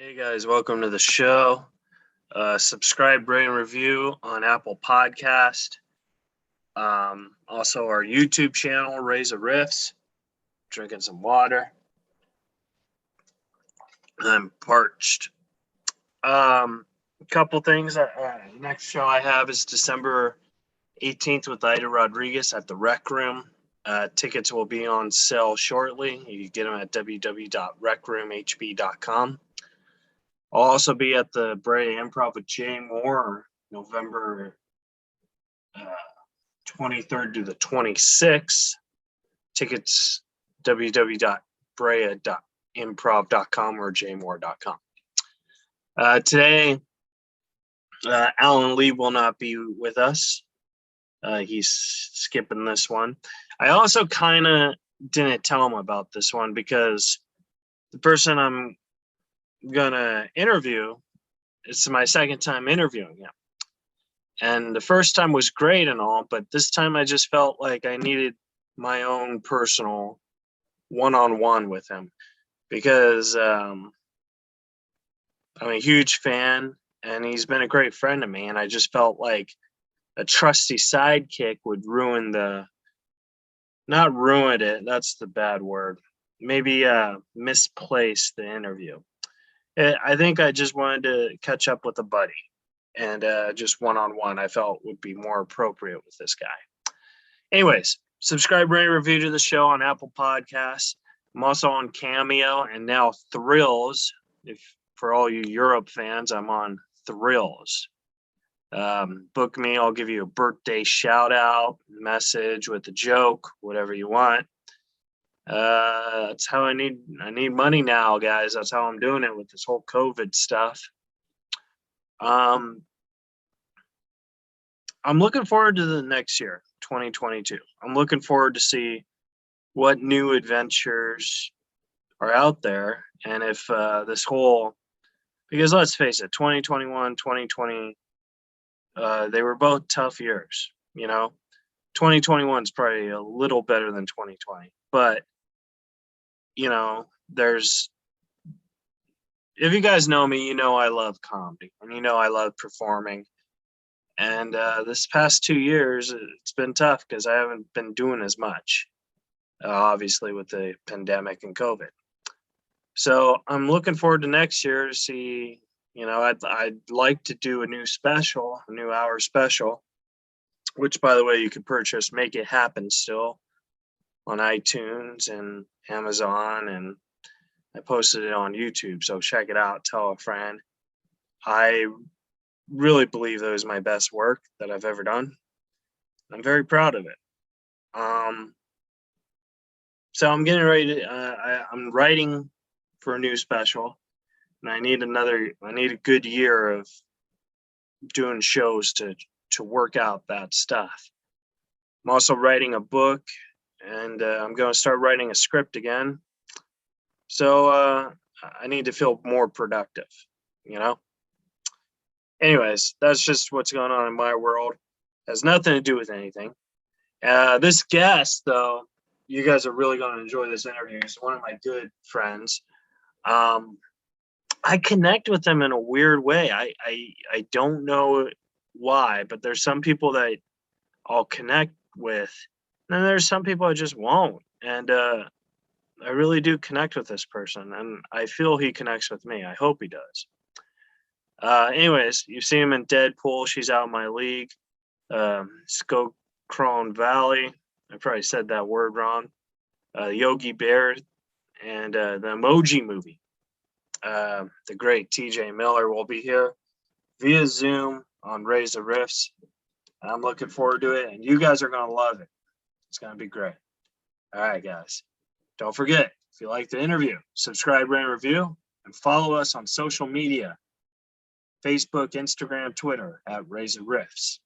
Hey guys, welcome to the show. Subscribe, rate, and review on Apple Podcast. Also our YouTube channel, Reza Riffs. Drinking some water. I'm parched. A couple things. Next show I have is December 18th with Ida Rodriguez at the Rec Room. Tickets will be on sale shortly. You can get them at www.recroomhb.com. I'll also be at the Brea Improv with Jay Moore November 23rd to the 26th. Tickets www.brea.improv.com or jmoore.com. Today, Alan Lee will not be with us. He's skipping this one. I also kind of didn't tell him about this one because the person I'm gonna interview, it's my second time interviewing him, and the first time was great and all, but this time I just felt like I needed my own personal one-on-one with him because I'm a huge fan and he's been a great friend to me, and I just felt like a trusty sidekick would not ruin it, that's the bad word, maybe misplace the interview. I think I just wanted to catch up with a buddy, and just one-on-one I felt would be more appropriate with this guy. Anyways, subscribe, rate, review to the show on Apple Podcasts. I'm also on Cameo and now Thrills. If for all you Europe fans, I'm on Thrills. Book me, I'll give you a birthday shout out, message with a joke, whatever you want. That's how I need money now, guys. That's how I'm doing it with this whole COVID stuff. I'm looking forward to the next year, 2022. I'm looking forward to see what new adventures are out there, and if this whole, because let's face it, 2021, 2020, they were both tough years. 2021 is probably a little better than 2020, but if you guys know me, I love comedy and I love performing. And this past 2 years, it's been tough because I haven't been doing as much, obviously with the pandemic and COVID. So I'm looking forward to next year to see, I'd like to do a new hour special, which, by the way, you can purchase Make It Happen still on iTunes and Amazon, and I posted it on YouTube, so check it out, tell a friend. I really believe that was my best work that I've ever done. I'm very proud of it. So I'm getting ready to, I'm writing for a new special, and I need a good year of doing shows to work out that stuff. I'm also writing a book, and I'm going to start writing a script again. So I need to feel more productive, Anyways, that's just what's going on in my world. It has nothing to do with anything. This guest, though, you guys are really going to enjoy this interview. He's one of my good friends. I connect with him in a weird way. I don't know why, but there's some people that I'll connect with, and there's some people I just won't. And I really do connect with this person, and I feel he connects with me. I hope he does. Anyways, you see him in Deadpool. She's Out of My League. Skokron Valley. I probably said that word wrong. Yogi Bear, and the Emoji Movie. The great T.J.Miller will be here via Zoom on Reza Riffs. I'm looking forward to it, and you guys are going to love it. It's going to be great. All right, guys. Don't forget, if you like the interview, subscribe, rate, and review, and follow us on social media, Facebook, Instagram, Twitter, at Reza Riffs.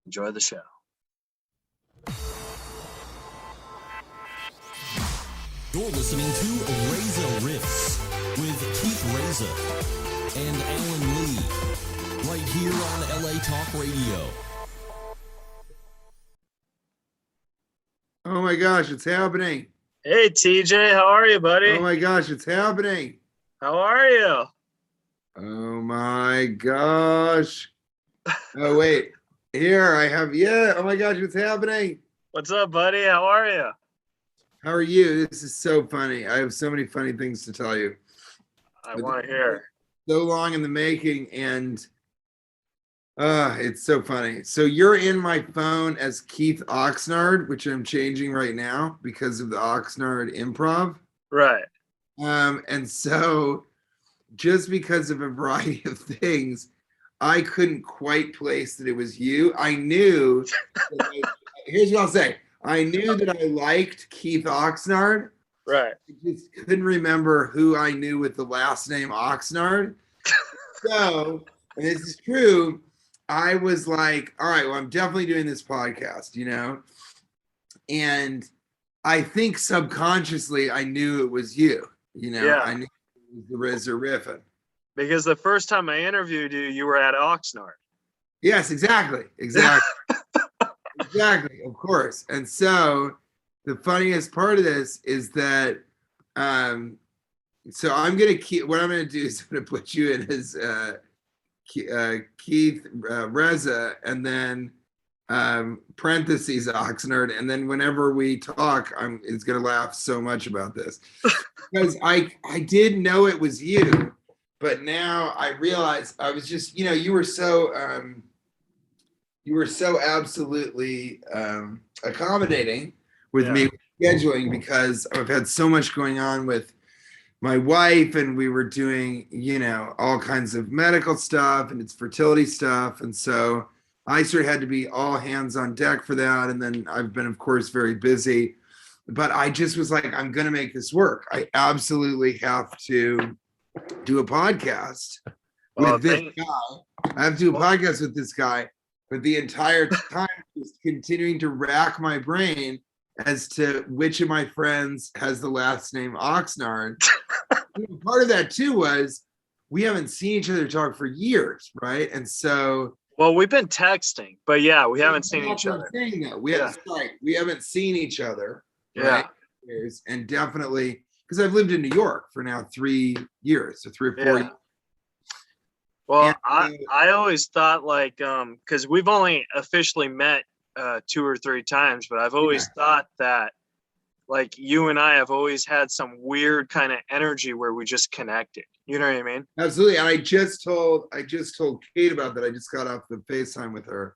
Enjoy the show. You're listening to Reza Riffs with Keith Reza and Alan Lee, right here on LA Talk Radio. Oh my gosh, it's happening. Hey, TJ, how are you, buddy? Oh my gosh, it's happening. How are you? Oh my gosh. Oh wait. Here I have oh my gosh, what's happening? What's up, buddy? How are you? How are you? This is so funny. I have so many funny things to tell you. I want to hear. So long in the making, and it's so funny. So you're in my phone as Keith Oxnard, which I'm changing right now because of the Oxnard improv. Right. And so just because of a variety of things, I couldn't quite place that it was you. I knew, here's what I'll say. I knew that I liked Keith Oxnard. Right. I just couldn't remember who I knew with the last name Oxnard. So, and this is true, I was like, all right, well, I'm definitely doing this podcast, And I think subconsciously I knew it was you, Yeah. I knew it was the Reza riffing. Because the first time I interviewed you, you were at Oxnard. Yes, exactly. Exactly, of course. And so the funniest part of this is that so I'm gonna keep what I'm gonna do is I'm gonna put you in as Keith Reza, and then parentheses Oxnard, and then whenever we talk, it's gonna laugh so much about this because I did know it was you, but now I realize I was just you were so absolutely accommodating with me scheduling, because I've had so much going on with my wife, and we were doing, all kinds of medical stuff, and it's fertility stuff. And so I sort of had to be all hands on deck for that. And then I've been, of course, very busy, but I just was like, I'm going to make this work. I absolutely have to do a podcast with this guy. I have to do a podcast with this guy. But the entire time, just continuing to rack my brain as to which of my friends has the last name Oxnard. Part of that too was we haven't seen each other talk for years, right? And so, well, we've been texting, but yeah, we haven't seen each other. I'm saying that we haven't seen each other, right? And definitely because I've lived in New York for now 3 years, so 3 or 4 years. Well, I always thought because we've only officially met 2 or 3 times, but I've always thought that you and I have always had some weird kind of energy where we just connected. You know what I mean? Absolutely. And I just told Kate about that. I just got off the FaceTime with her,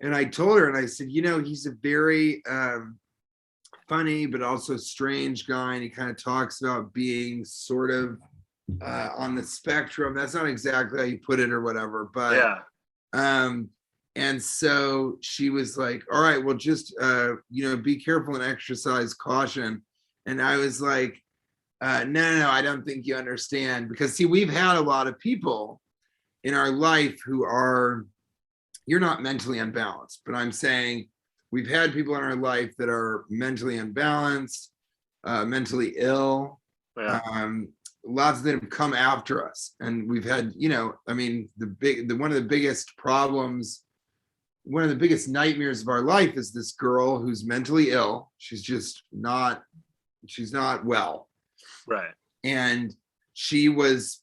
and I told her, and I said, he's a very funny but also strange guy, and he kind of talks about being sort of on the spectrum. That's not exactly how you put it or whatever, but and so she was like, all right, well, just be careful and exercise caution. And I was like, no, I don't think you understand, because see, we've had a lot of people in our life who are, you're not mentally unbalanced, but I'm saying we've had people in our life that are mentally unbalanced, mentally ill. Lots of them have come after us, and we've had, one of the biggest problems, one of the biggest nightmares of our life is this girl who's mentally ill. She's not well. Right. And she was,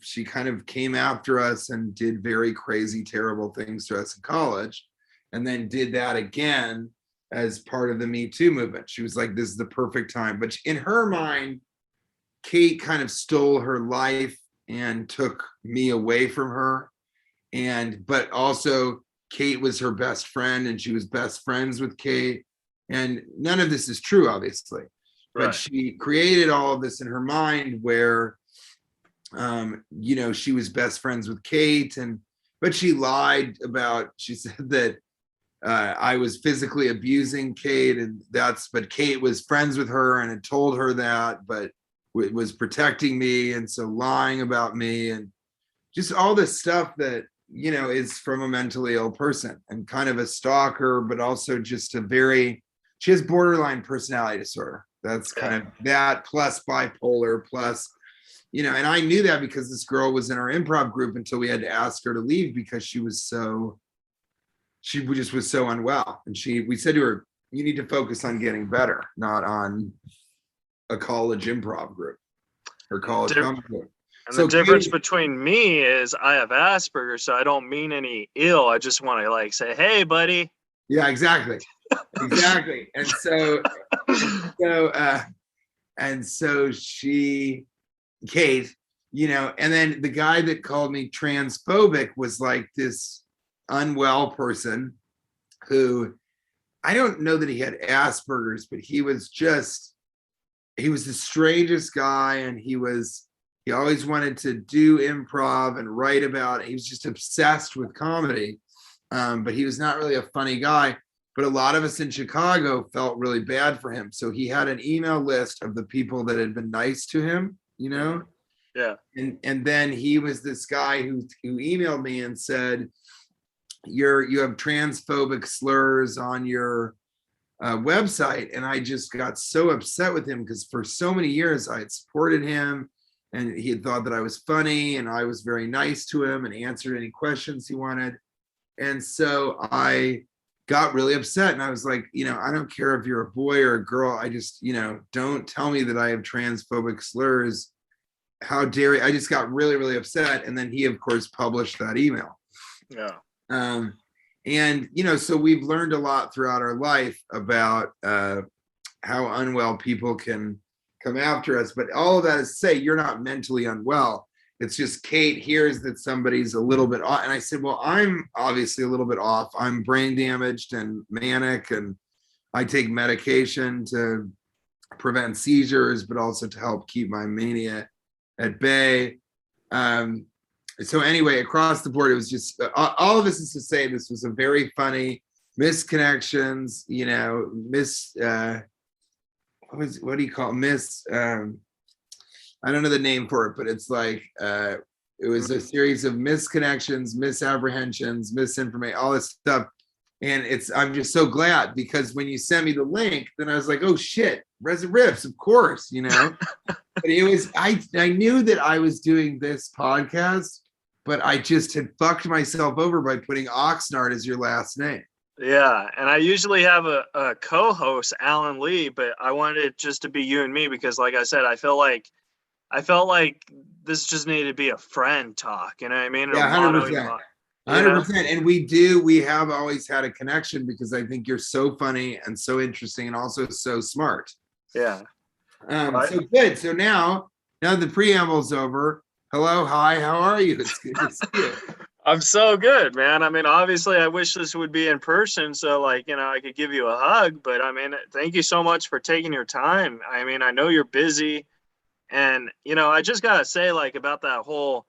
she kind of came after us and did very crazy, terrible things to us in college, and then did that again as part of the Me Too movement. She was like, this is the perfect time. But in her mind, Kate kind of stole her life and took me away from her. But also Kate was her best friend, and she was best friends with Kate. And none of this is true, obviously. Right. But she created all of this in her mind where, she was best friends with Kate, but she lied she said that I was physically abusing Kate, but Kate was friends with her and had told her that, but was protecting me, and so lying about me, and just all this stuff that is from a mentally ill person, and kind of a stalker, but also just she has borderline personality disorder. That's kind of that, plus bipolar, plus and I knew that because this girl was in our improv group until we had to ask her to leave because she just was so unwell, and we said to her, you need to focus on getting better, not on a college improv group. her college Dif- comedy tour. And So the difference Katie- between me is I have Asperger's, so I don't mean any ill. I just want to like say, "Hey, buddy." Yeah, exactly. Exactly. And so she, Kate, and then the guy that called me transphobic was like this unwell person who, I don't know that he had Asperger's, but he was the strangest guy. And he always wanted to do improv and write about it. He was just obsessed with comedy. But he was not really a funny guy. But a lot of us in Chicago felt really bad for him. So he had an email list of the people that had been nice to him, Yeah. And then he was this guy who emailed me and said, you have transphobic slurs on your website. And I just got so upset with him because for so many years I had supported him and he had thought that I was funny and I was very nice to him and answered any questions he wanted. And so I got really upset and I was like, I don't care if you're a boy or a girl. I just, don't tell me that I have transphobic slurs. How dare you? I just got really, really upset. And then he, of course, published that email. Yeah. And, so we've learned a lot throughout our life about how unwell people can come after us. But all of that is to say, you're not mentally unwell. It's just Kate hears that somebody's a little bit off. And I said, well, I'm obviously a little bit off. I'm brain damaged and manic, and I take medication to prevent seizures, but also to help keep my mania at bay. So anyway, across the board, it was just all of this is to say this was a very funny misconnections, what do you call it? I don't know the name for it, but it's like it was a series of misconnections, misapprehensions, misinformation, all this stuff. And I'm just so glad because when you sent me the link, then I was like, oh shit, Reza Riffs, of course, But it was I knew that I was doing this podcast, but I just had fucked myself over by putting Oxnard as your last name. Yeah, and I usually have a co-host, Alan Lee, but I wanted it just to be you and me because, like I said, I felt like this just needed to be a friend talk. You know what I mean? Yeah, 100%. 100%. And we have always had a connection because I think you're so funny and so interesting and also so smart. Yeah. So good. So now the preamble's over. Hello, hi, how are you? It's good to see you. I'm so good, man. I mean, obviously, I wish this would be in person so, I could give you a hug. But, I mean, thank you so much for taking your time. I mean, I know you're busy. And, I just got to say, about that whole,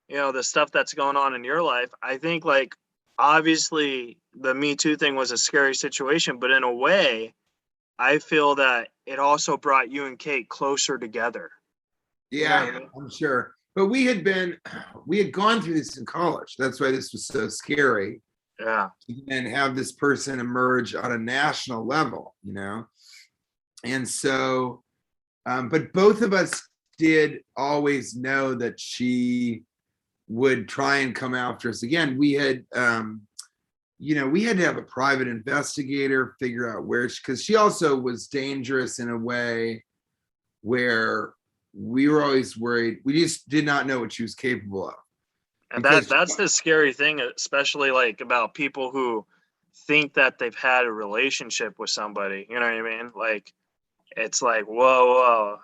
the stuff that's going on in your life, I think, obviously, the Me Too thing was a scary situation. But in a way, I feel that it also brought you and Kate closer together. Yeah, you know what I mean? I'm sure. But we had gone through this in college. That's why this was so scary. Yeah. And have this person emerge on a national level, And so, but both of us did always know that she would try and come after us again. We had, we had to have a private investigator figure out because she also was dangerous in a way where we were always worried. We just did not know what she was capable of. And that's the scary thing, especially about people who think that they've had a relationship with somebody. You know what I mean? It's whoa,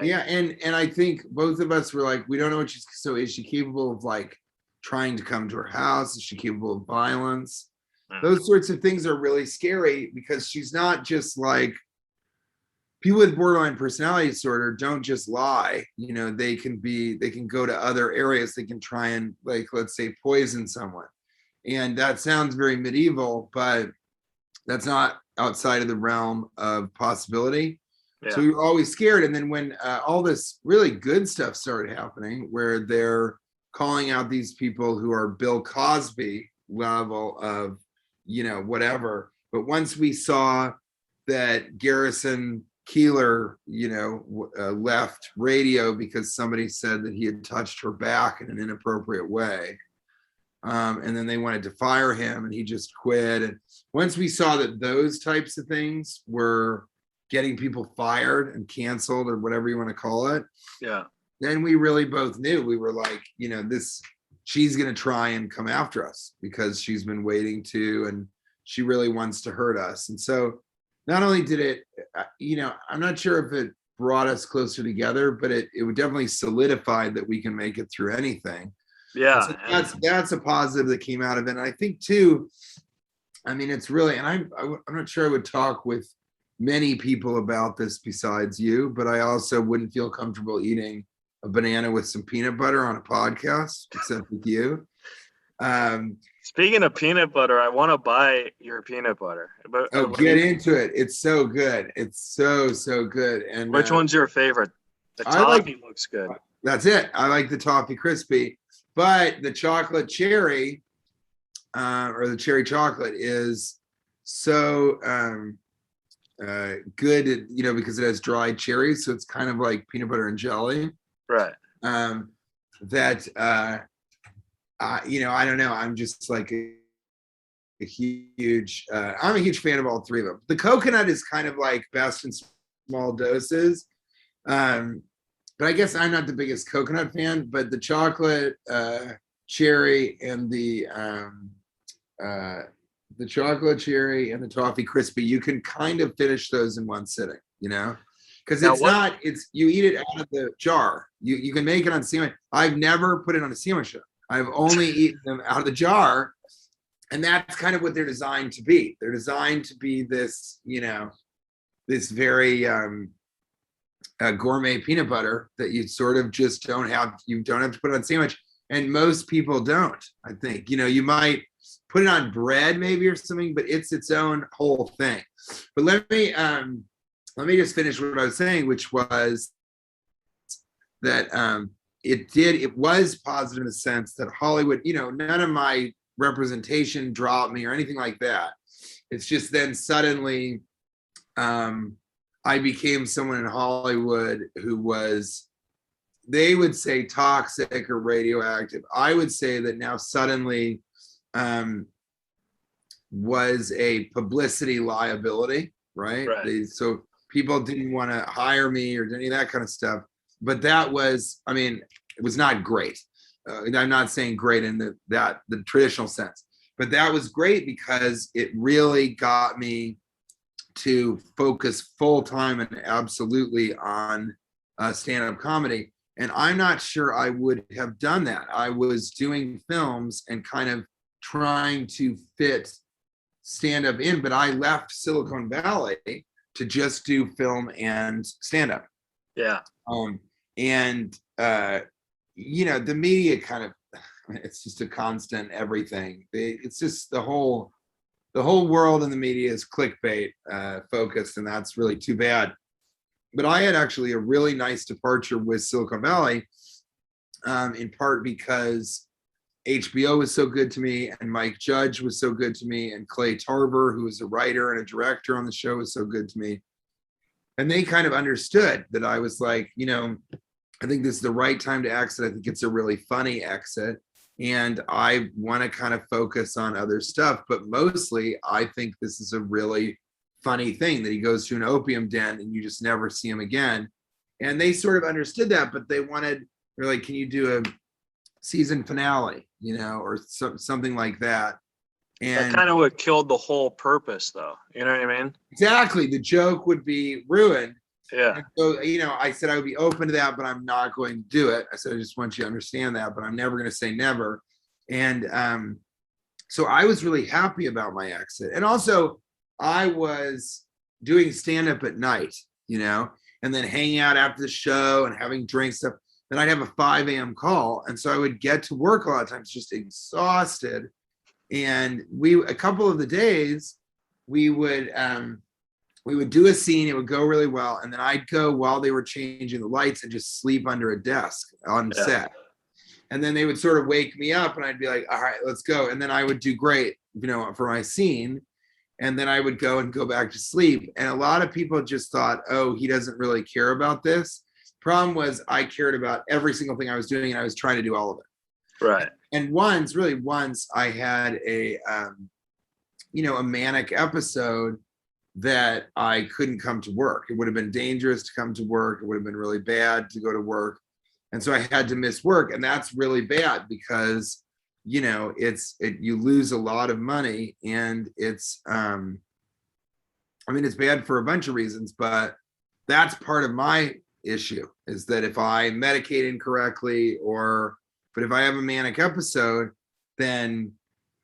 Yeah, and I think both of us were like, we don't know what she's. So is she capable of trying to come to her house? Is she capable of violence? Those sorts of things are really scary because she's not just people with borderline personality disorder don't just lie. They can go to other areas. They can try and let's say poison someone. And that sounds very medieval, but that's not outside of the realm of possibility. Yeah. So we were always scared. And then when all this really good stuff started happening, where they're calling out these people who are Bill Cosby level of, whatever. But once we saw that Garrison Keillor, left radio because somebody said that he had touched her back in an inappropriate way. And then they wanted to fire him and he just quit. And once we saw that those types of things were getting people fired and canceled or whatever you want to call it. Yeah. Then we really both knew, we were like, she's going to try and come after us because she's been waiting to, and she really wants to hurt us. And so not only did it, I'm not sure if it brought us closer together, but it would definitely solidify that we can make it through anything. Yeah. So that's a positive that came out of it. And I think too, I mean, it's really, and I'm not sure I would talk with many people about this besides you, but I also wouldn't feel comfortable eating a banana with some peanut butter on a podcast, except with you. Speaking of peanut butter, I want to buy your peanut butter. But get into it. It's so good. It's so good. And which one's your favorite? The toffee looks good. That's it. I like the toffee crispy, but the chocolate cherry, or the cherry chocolate is so good, because it has dried cherries, so it's kind of like peanut butter and jelly. Right. That I don't know. I'm just like I'm a huge fan of all three of them. The coconut is kind of like best in small doses. But I guess I'm not the biggest coconut fan, but the chocolate, cherry, and the chocolate cherry and the toffee crispy, you can kind of finish those in one sitting, because you eat it out of the jar. You can make it on sandwich. I've never put it on a sandwich. I've only eaten them out of the jar. And that's kind of what they're designed to be. They're designed to be this, this very gourmet peanut butter that you sort of just don't have to put it on sandwich. And most people don't, I think. You might put it on bread maybe or something, but it's its own whole thing. But let me just finish what I was saying, which was that it was positive in the sense that Hollywood, none of my representation dropped me or anything like that. It's just then suddenly I became someone in Hollywood who was, they would say toxic or radioactive. I would say that now suddenly was a publicity liability, right? So people didn't want to hire me or any of that kind of stuff. But that was, it was not great. I'm not saying great in the traditional sense, but that was great because it really got me to focus full time and absolutely on stand-up comedy. And I'm not sure I would have done that. I was doing films and kind of trying to fit stand-up in, but I left Silicon Valley to just do film and stand-up. Yeah. The media kind of, it's just a constant everything. It's just the whole world in the media is clickbait focused, and that's really too bad. But I had actually a really nice departure with Silicon Valley, in part because HBO was so good to me, and Mike Judge was so good to me, and Clay Tarver, who was a writer and a director on the show, was so good to me. And they kind of understood that I was like, I think this is the right time to exit. I think it's a really funny exit. And I want to kind of focus on other stuff. But mostly, I think this is a really funny thing that he goes to an opium den and you just never see him again. And they sort of understood that, but they're like, can you do a season finale, or something like that? And that kind of what killed the whole purpose, though. You know what I mean? Exactly. The joke would be ruined. Yeah. And so, I said I would be open to that, but I'm not going to do it. I said, I just want you to understand that, but I'm never going to say never. And so I was really happy about my exit. And also, I was doing stand-up at night, and then hanging out after the show and having drinks stuff. Then I'd have a 5 a.m. call. And so I would get to work a lot of times just exhausted. And a couple of the days, we would do a scene, it would go really well, and then I'd go while they were changing the lights and just sleep under a desk on set. And then they would sort of wake me up and I'd be like, all right, let's go. And then I would do great, for my scene. And then I would go back to sleep. And a lot of people just thought, oh, he doesn't really care about this. Problem was I cared about every single thing I was doing and I was trying to do all of it. Right. And once I had a manic episode that I couldn't come to work. It would have been dangerous to come to work. It would have been really bad to go to work. And so I had to miss work. And that's really bad because, you know, you lose a lot of money, and it's, I mean, it's bad for a bunch of reasons, but that's part of my issue, is that if I medicate incorrectly, but if I have a manic episode, then,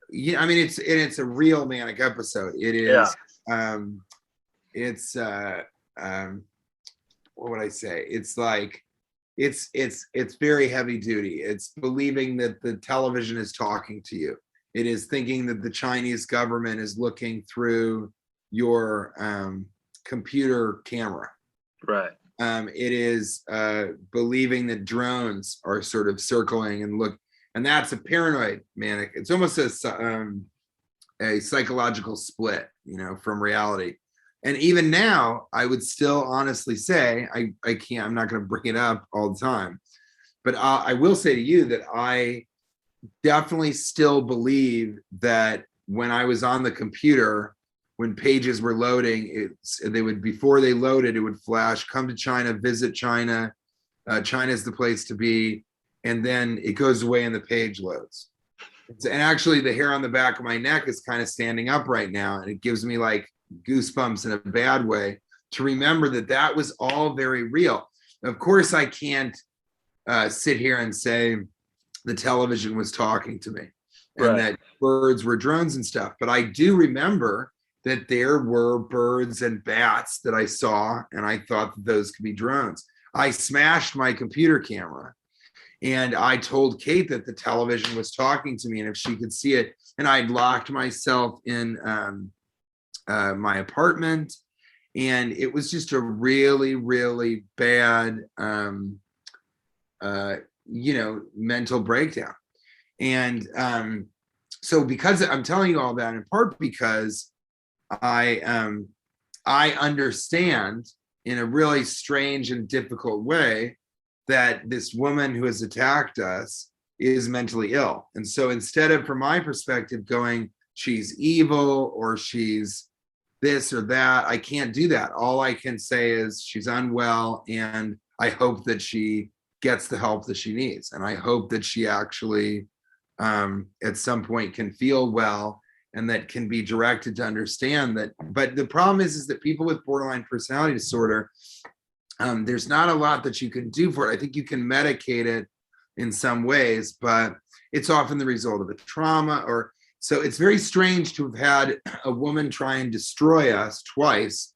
yeah, I mean, it's a real manic episode. It is, what would I say? It's like, it's very heavy duty. It's believing that the television is talking to you. It is thinking that the Chinese government is looking through your computer camera. Right. It is believing that drones are sort of circling and that's a paranoid manic. It's almost a psychological split, you know, from reality. And even now, I would still honestly say, I'm not going to bring it up all the time, but I will say to you that I definitely still believe that when I was on the computer, when pages were loading, before they loaded, it would flash, come to China, visit China. China's the place to be. And then it goes away and the page loads. And actually the hair on the back of my neck is kind of standing up right now. And it gives me like goosebumps in a bad way to remember that was all very real. Of course, I can't sit here and say the television was talking to me and that birds were drones and stuff. But I do remember that there were birds and bats that I saw, and I thought that those could be drones. I smashed my computer camera, and I told Kate that the television was talking to me, and if she could see it, and I'd locked myself in my apartment, and it was just a really, really bad, mental breakdown. And so because I'm telling you all that in part because I understand in a really strange and difficult way that this woman who has attacked us is mentally ill. And so instead of, from my perspective, going, she's evil or she's this or that, I can't do that. All I can say is she's unwell, and I hope that she gets the help that she needs. And I hope that she actually at some point can feel well, and that can be directed to understand that. But the problem is that people with borderline personality disorder, there's not a lot that you can do for it. I think you can medicate it in some ways, but it's often the result of a trauma. So it's very strange to have had a woman try and destroy us twice,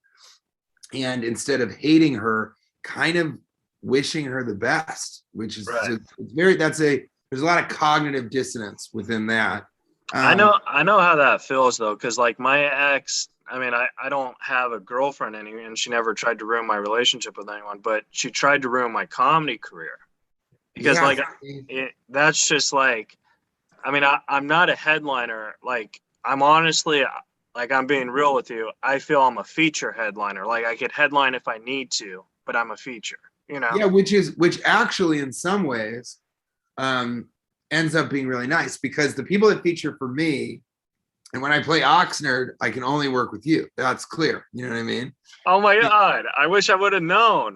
and instead of hating her, kind of wishing her the best, which is there's a lot of cognitive dissonance within that. I know how that feels though, because like my ex, I mean, I don't have a girlfriend anymore, and she never tried to ruin my relationship with anyone, but she tried to ruin my comedy career because that's just like, I mean, I'm not a headliner. Like, I'm honestly, like, I'm being real with you. I feel I'm a feature headliner. Like, I could headline if I need to, but I'm a feature, you know? Yeah, which actually in some ways ends up being really nice, because the people that feature for me, and when I play Oxnard, I can only work with you. That's clear. You know what I mean? Oh my God. I wish I would have known.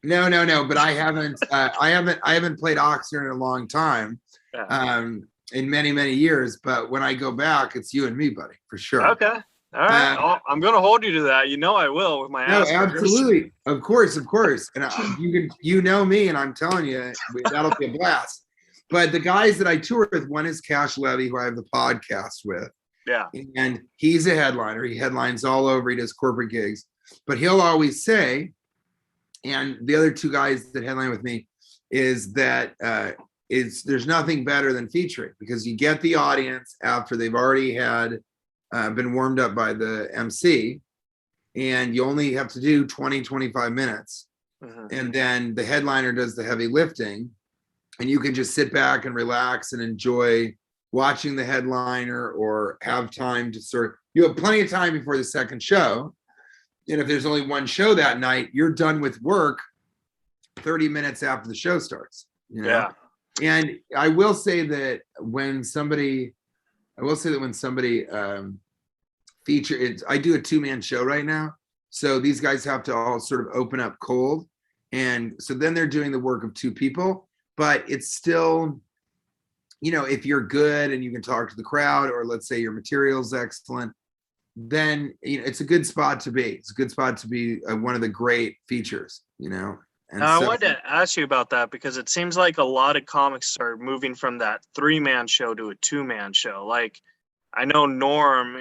No, but I haven't played Oxnard in a long time. Yeah. In many, many years. But when I go back, it's you and me, buddy, for sure. Okay. All right. I'm going to hold you to that. You know I will with my ass. No, absolutely. Of course. And you know me, and I'm telling you, that'll be a blast. But the guys that I tour with, one is Cash Levy, who I have the podcast with. Yeah. And he's a headliner. He headlines all over. He does corporate gigs. But he'll always say, and the other two guys that headline with me, is that there's nothing better than featuring, because you get the audience after they've already had been warmed up by the MC, and you only have to do 20-25 minutes. And then the headliner does the heavy lifting, and you can just sit back and relax and enjoy watching the headliner, or have time to you have plenty of time before the second show. And if there's only one show that night, you're done with work 30 minutes after the show starts. You know? Yeah. And I will say that when somebody feature. I do a 2-man show right now. So these guys have to all sort of open up cold. And so then they're doing the work of 2 people, but it's still, if you're good and you can talk to the crowd, or let's say your material's excellent, then it's a good spot to be. It's a good spot to be one of the great features, And Now, I wanted to ask you about that because it seems like a lot of comics are moving from that 3-man show to a 2-man show. Like, I know Norm,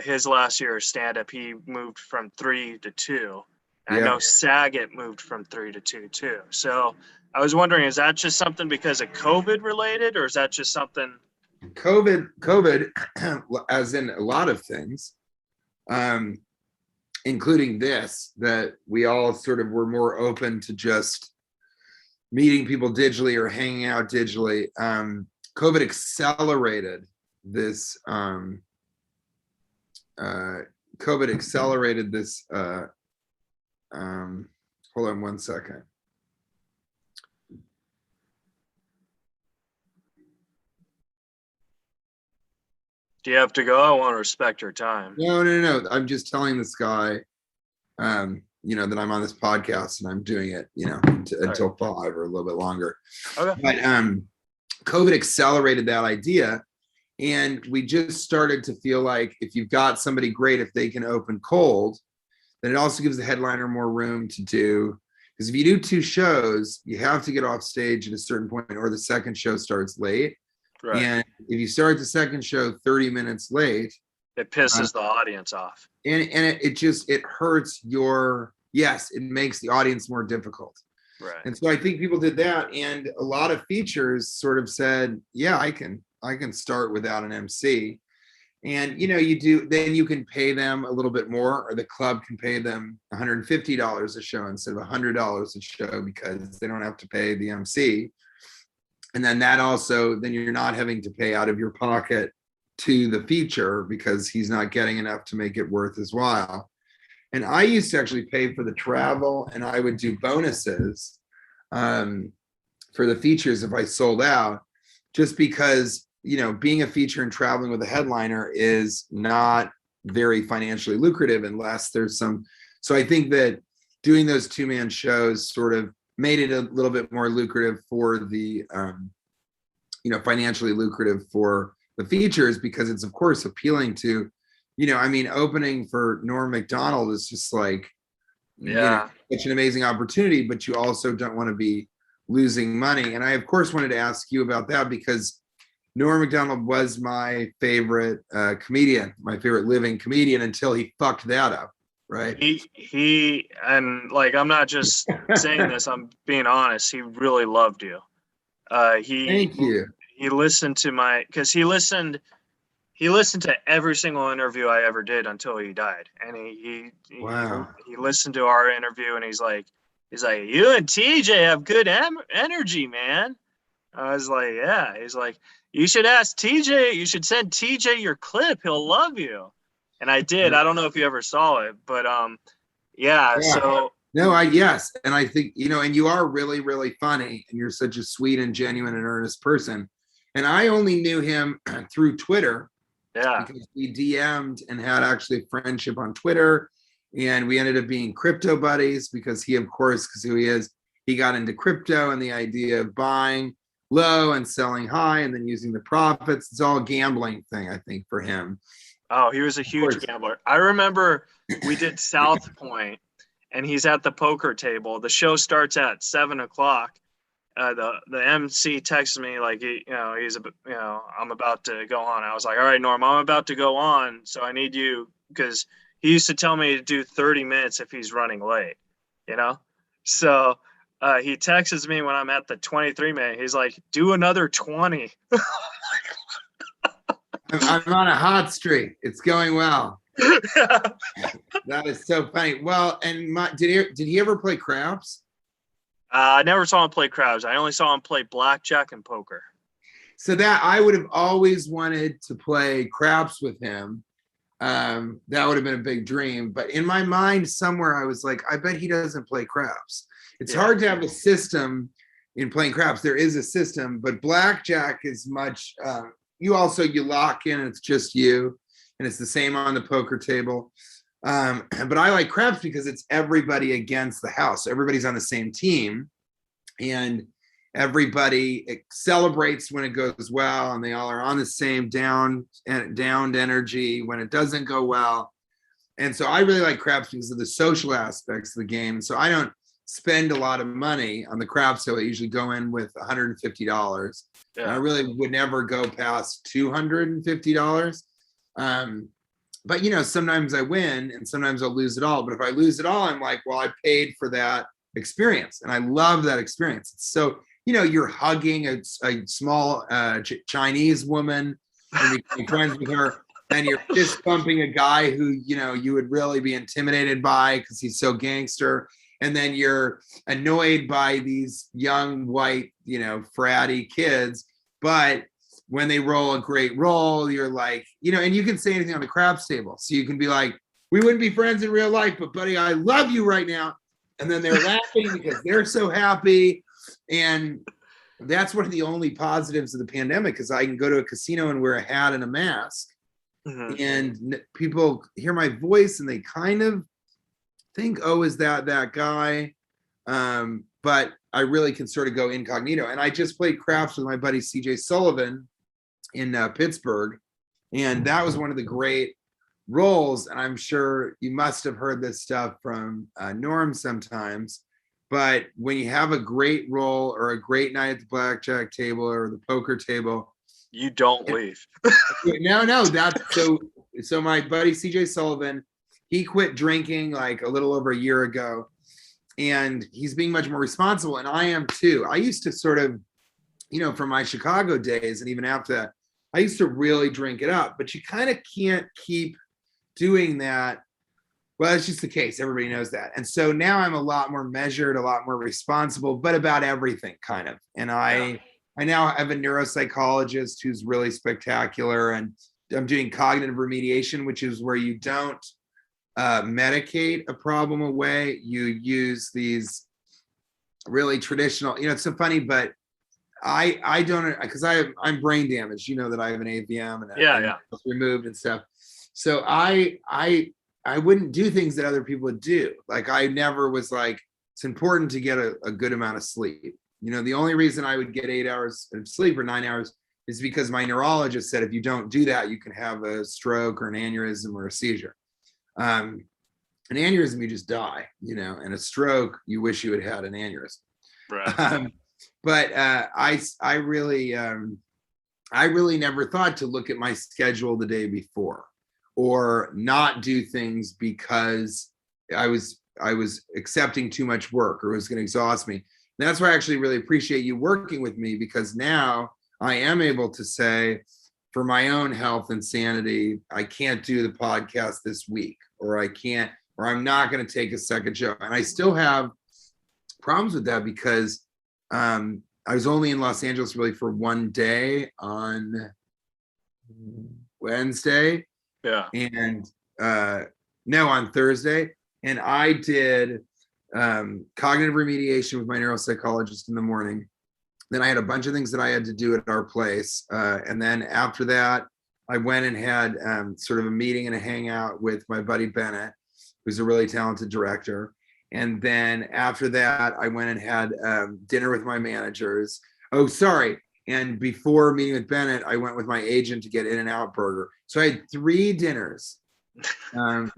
his last year of stand-up, he moved from 3 to 2. I know Saget moved from 3 to 2 too. So I was wondering, is that just something because of COVID related, or is that just something? COVID, as in a lot of things, including this, that we all sort of were more open to just meeting people digitally or hanging out digitally. COVID accelerated this. Hold on one second. Do you have to go? I want to respect your time. No. I'm just telling this guy, that I'm on this podcast and I'm doing it, until 5 or a little bit longer. Okay. But COVID accelerated that idea. And we just started to feel like if you've got somebody great, if they can open cold, then it also gives the headliner more room to do. Because if you do 2 shows, you have to get off stage at a certain point, or the second show starts late. Right. And if you start the second show 30 minutes late, it pisses the audience off. And it hurts it makes the audience more difficult. Right. And so I think people did that. And a lot of features sort of said, yeah, I can start without an MC. And, then you can pay them a little bit more, or the club can pay them $150 a show instead of $100 a show, because they don't have to pay the MC. And then then you're not having to pay out of your pocket to the feature because he's not getting enough to make it worth his while. And I used to actually pay for the travel, and I would do bonuses for the features if I sold out, just because, being a feature and traveling with a headliner is not very financially lucrative unless there's some. So I think that doing those 2-man shows sort of made it a little bit more lucrative for the, financially lucrative for the features, because it's of course appealing to, opening for Norm Macdonald is just like, such an amazing opportunity, but you also don't want to be losing money. And I of course wanted to ask you about that, because Norm Macdonald was my favorite comedian, my favorite living comedian, until he fucked that up. Right. He and like, I'm not just saying this, I'm being honest. He really loved you. Thank you. He listened to because he listened to every single interview I ever did until he died. And he listened to our interview, and he's like, you and TJ have good energy, man. I was like, yeah. He's like, you should ask TJ. You should send TJ your clip. He'll love you. And I did. I don't know if you ever saw it, but so. No, yes. And I think, and you are really, really funny, and you're such a sweet and genuine and earnest person. And I only knew him through Twitter. Yeah. Because we DM'd and had actually a friendship on Twitter. And we ended up being crypto buddies, because he, of course, because who he is, he got into crypto and the idea of buying low and selling high and then using the profits. It's all a gambling thing, I think, for him. Oh, he was a huge gambler. I remember we did South Point, and he's at the poker table. The show starts at 7:00. The MC texted me like, I'm about to go on. I was like, all right, Norm, I'm about to go on, so I need you, because he used to tell me to do 30 minutes if he's running late, So he texts me when I'm at the 23-minute. He's like, do another 20. I'm on a hot streak. It's going well. That is so funny. Well, and did he ever play craps? I never saw him play craps. I only saw him play blackjack and poker. So that I would have always wanted to play craps with him. That would have been a big dream. But in my mind somewhere, I was like, I bet he doesn't play craps. It's hard to have a system in playing craps. There is a system, but blackjack is much, you lock in, it's just you. and it's the same on the poker table. But I like craps because it's everybody against the house. So everybody's on the same team, and everybody celebrates when it goes well, and they all are on the same downed energy when it doesn't go well. And so I really like craps because of the social aspects of the game. So I don't spend a lot of money on the craps, so I usually go in with $150. Yeah. And I really would never go past $250. But sometimes I win and sometimes I'll lose it all. But if I lose it all, I'm like, well, I paid for that experience, and I love that experience. So you're hugging a small Chinese woman and you're friends with her, and you're fist bumping a guy who you would really be intimidated by because he's so gangster, and then you're annoyed by these young white fratty kids, but when they roll a great roll, you're like, and you can say anything on the craps table. So you can be like, we wouldn't be friends in real life, but buddy, I love you right now. And then they're laughing because they're so happy. And that's one of the only positives of the pandemic, is I can go to a casino and wear a hat and a mask. Mm-hmm. And people hear my voice and they kind of think, oh, is that guy? But I really can sort of go incognito. And I just played craps with my buddy T.J. Sullivan in Pittsburgh. And that was one of the great roles. And I'm sure you must have heard this stuff from Norm sometimes. But when you have a great role or a great night at the blackjack table or the poker table, you don't leave. No, that's so my buddy CJ Sullivan, he quit drinking like a little over a year ago, and he's being much more responsible, and I am too. I used to sort of, from my Chicago days, and even after that, I used to really drink it up, but you kind of can't keep doing that. Well, it's just the case. Everybody knows that. And so now I'm a lot more measured, a lot more responsible, but about everything kind of. And I now have a neuropsychologist who's really spectacular, and I'm doing cognitive remediation, which is where you don't medicate a problem away. You use these really traditional, it's so funny, but I don't, because I'm brain damaged, that I have an AVM and it's removed and stuff. So I wouldn't do things that other people would do. Like I never was like, it's important to get a good amount of sleep. The only reason I would get 8 hours of sleep or 9 hours is because my neurologist said, if you don't do that, you can have a stroke or an aneurysm or a seizure. An aneurysm, you just die, and a stroke, you wish you had had an aneurysm. Right. But I really never thought to look at my schedule the day before, or not do things because I was accepting too much work or it was going to exhaust me. And that's why I actually really appreciate you working with me, because now I am able to say, for my own health and sanity, I can't do the podcast this week, or I'm not going to take a second show. And I still have problems with that because I was only in Los Angeles really for one day on Wednesday. Yeah. And on Thursday. And I did cognitive remediation with my neuropsychologist in the morning. Then I had a bunch of things that I had to do at our place. And then after that, I went and had sort of a meeting and a hangout with my buddy Bennett, who's a really talented director. And then after that, I went and had dinner with my managers. Oh, sorry. And before meeting with Bennett, I went with my agent to get In-N-Out Burger. So I had 3 dinners. I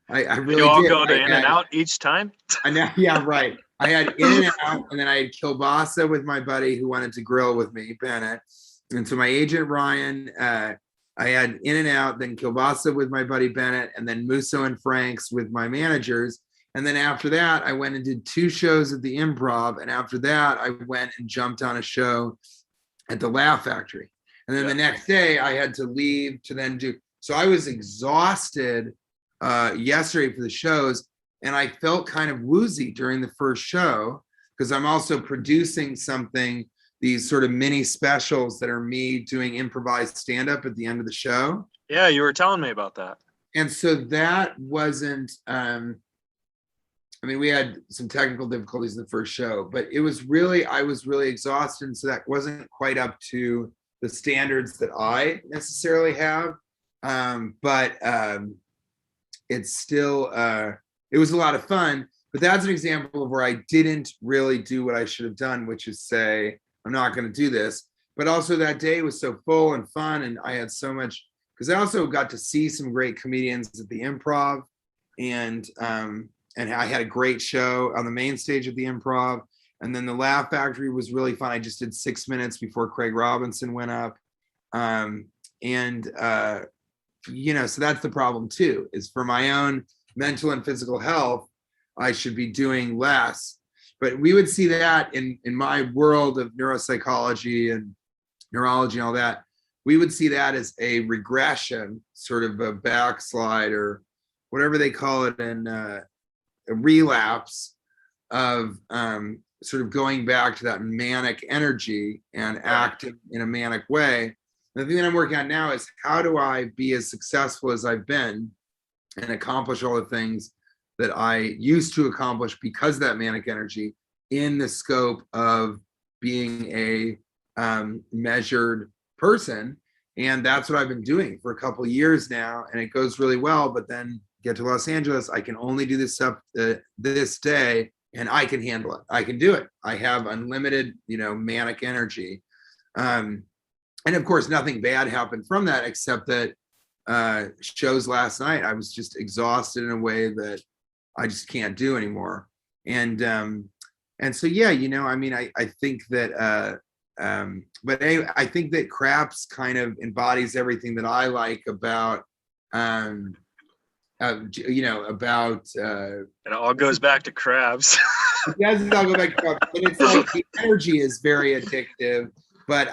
really you all did. go to In-N-Out each time? I know, yeah, right. I had In-N-Out, and then I had kielbasa with my buddy who wanted to grill with me, Bennett. And so my agent, Ryan, I had In-N-Out, then kielbasa with my buddy Bennett, and then Musso and Frank's with my managers. And then after that, I went and did 2 shows at the Improv. And after that, I went and jumped on a show at the Laugh Factory. And then the next day I had to leave to then do. So I was exhausted yesterday for the shows. And I felt kind of woozy during the first show because I'm also producing something, these sort of mini specials that are me doing improvised stand-up at the end of the show. Yeah, you were telling me about that. And so that wasn't, we had some technical difficulties in the first show, but I was really exhausted. And so that wasn't quite up to the standards that I necessarily have. But it's still it was a lot of fun. But that's an example of where I didn't really do what I should have done, which is say, I'm not going to do this. But also that day was so full and fun, and I had so much, because I also got to see some great comedians at the Improv, and I had a great show on the main stage of the Improv. And then the Laugh Factory was really fun. I just did 6 minutes before Craig Robinson went up. So that's the problem too, is for my own mental and physical health, I should be doing less. But we would see that in my world of neuropsychology and neurology and all that, we would see that as a regression, sort of a backslide or whatever they call it, in a relapse of sort of going back to that manic energy and acting in a manic way. The thing that I'm working on now is, how do I be as successful as I've been and accomplish all the things that I used to accomplish because of that manic energy, in the scope of being a measured person. And that's what I've been doing for a couple of years now, and it goes really well. But then get to Los Angeles, I can only do this stuff this day, and I can handle it. I can do it. I have unlimited, manic energy. And of course, nothing bad happened from that, except that shows last night, I was just exhausted in a way that I just can't do anymore. And so, yeah, I think that, but anyway, I think that Craps kind of embodies everything that I like about, about. It all goes back to crabs. It doesn't all go back to Craps, and it's like the energy is very addictive. But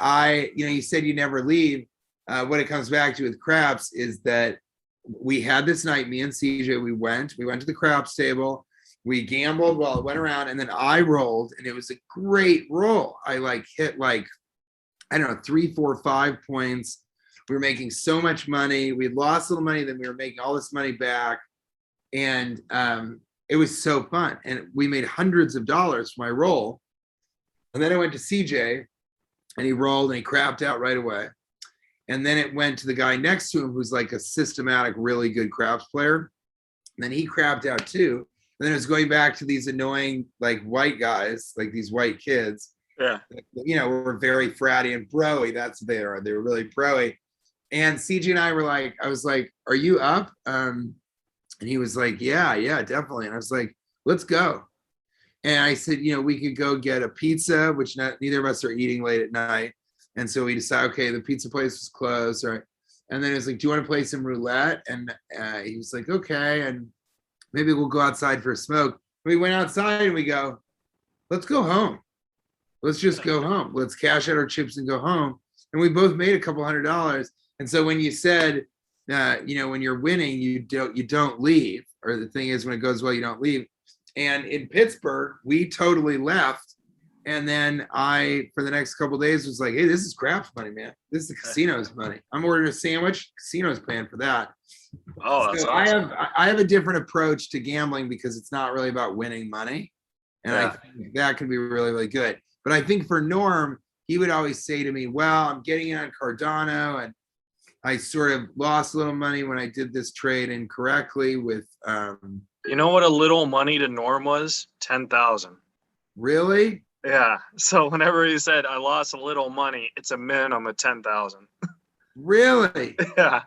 you said you never leave. What it comes back to with Craps is that we had this night, me and CJ, we went to the Craps table, we gambled while it went around, and then I rolled, and it was a great roll. I hit I don't know, 3, 4, 5 points. We were making so much money. We had lost a little money, then we were making all this money back. And it was so fun. And we made hundreds of dollars for my roll. And then I went to CJ, and he rolled and he crapped out right away. And then it went to the guy next to him, who's like a systematic, really good craps player. And then he crapped out too. And then it was going back to these annoying, white guys, these white kids. Yeah. Were very fratty and bro-y. That's what they are. They were really bro-y. And CJ and I were I was like, are you up? And he was like, yeah, definitely. And I was like, let's go. And I said, we could go get a pizza, which neither of us are eating late at night. And so we decided, okay, the pizza place was closed. Right. And then it was like, do you want to play some roulette? And he was like, okay. And maybe we'll go outside for a smoke. We went outside and we go, let's go home. Let's just go home. Let's cash out our chips and go home. And we both made a couple $100. And so when you said, when you're winning, you don't leave, or the thing is, when it goes well, you don't leave. And in Pittsburgh, we totally left. And then I, for the next couple of days, was like, hey, this is Craps money, man. This is the casino's money. I'm ordering a sandwich. Casino's paying for that. Oh, that's so awesome. I have a different approach to gambling, because it's not really about winning money. And I think that can be really, really good. But I think for Norm, he would always say to me, well, I'm getting in on Cardano, and I sort of lost a little money when I did this trade incorrectly with You know what a little money to Norm was? 10,000. Really? Yeah. So whenever he said I lost a little money, it's a minimum of 10,000. Really? Yeah.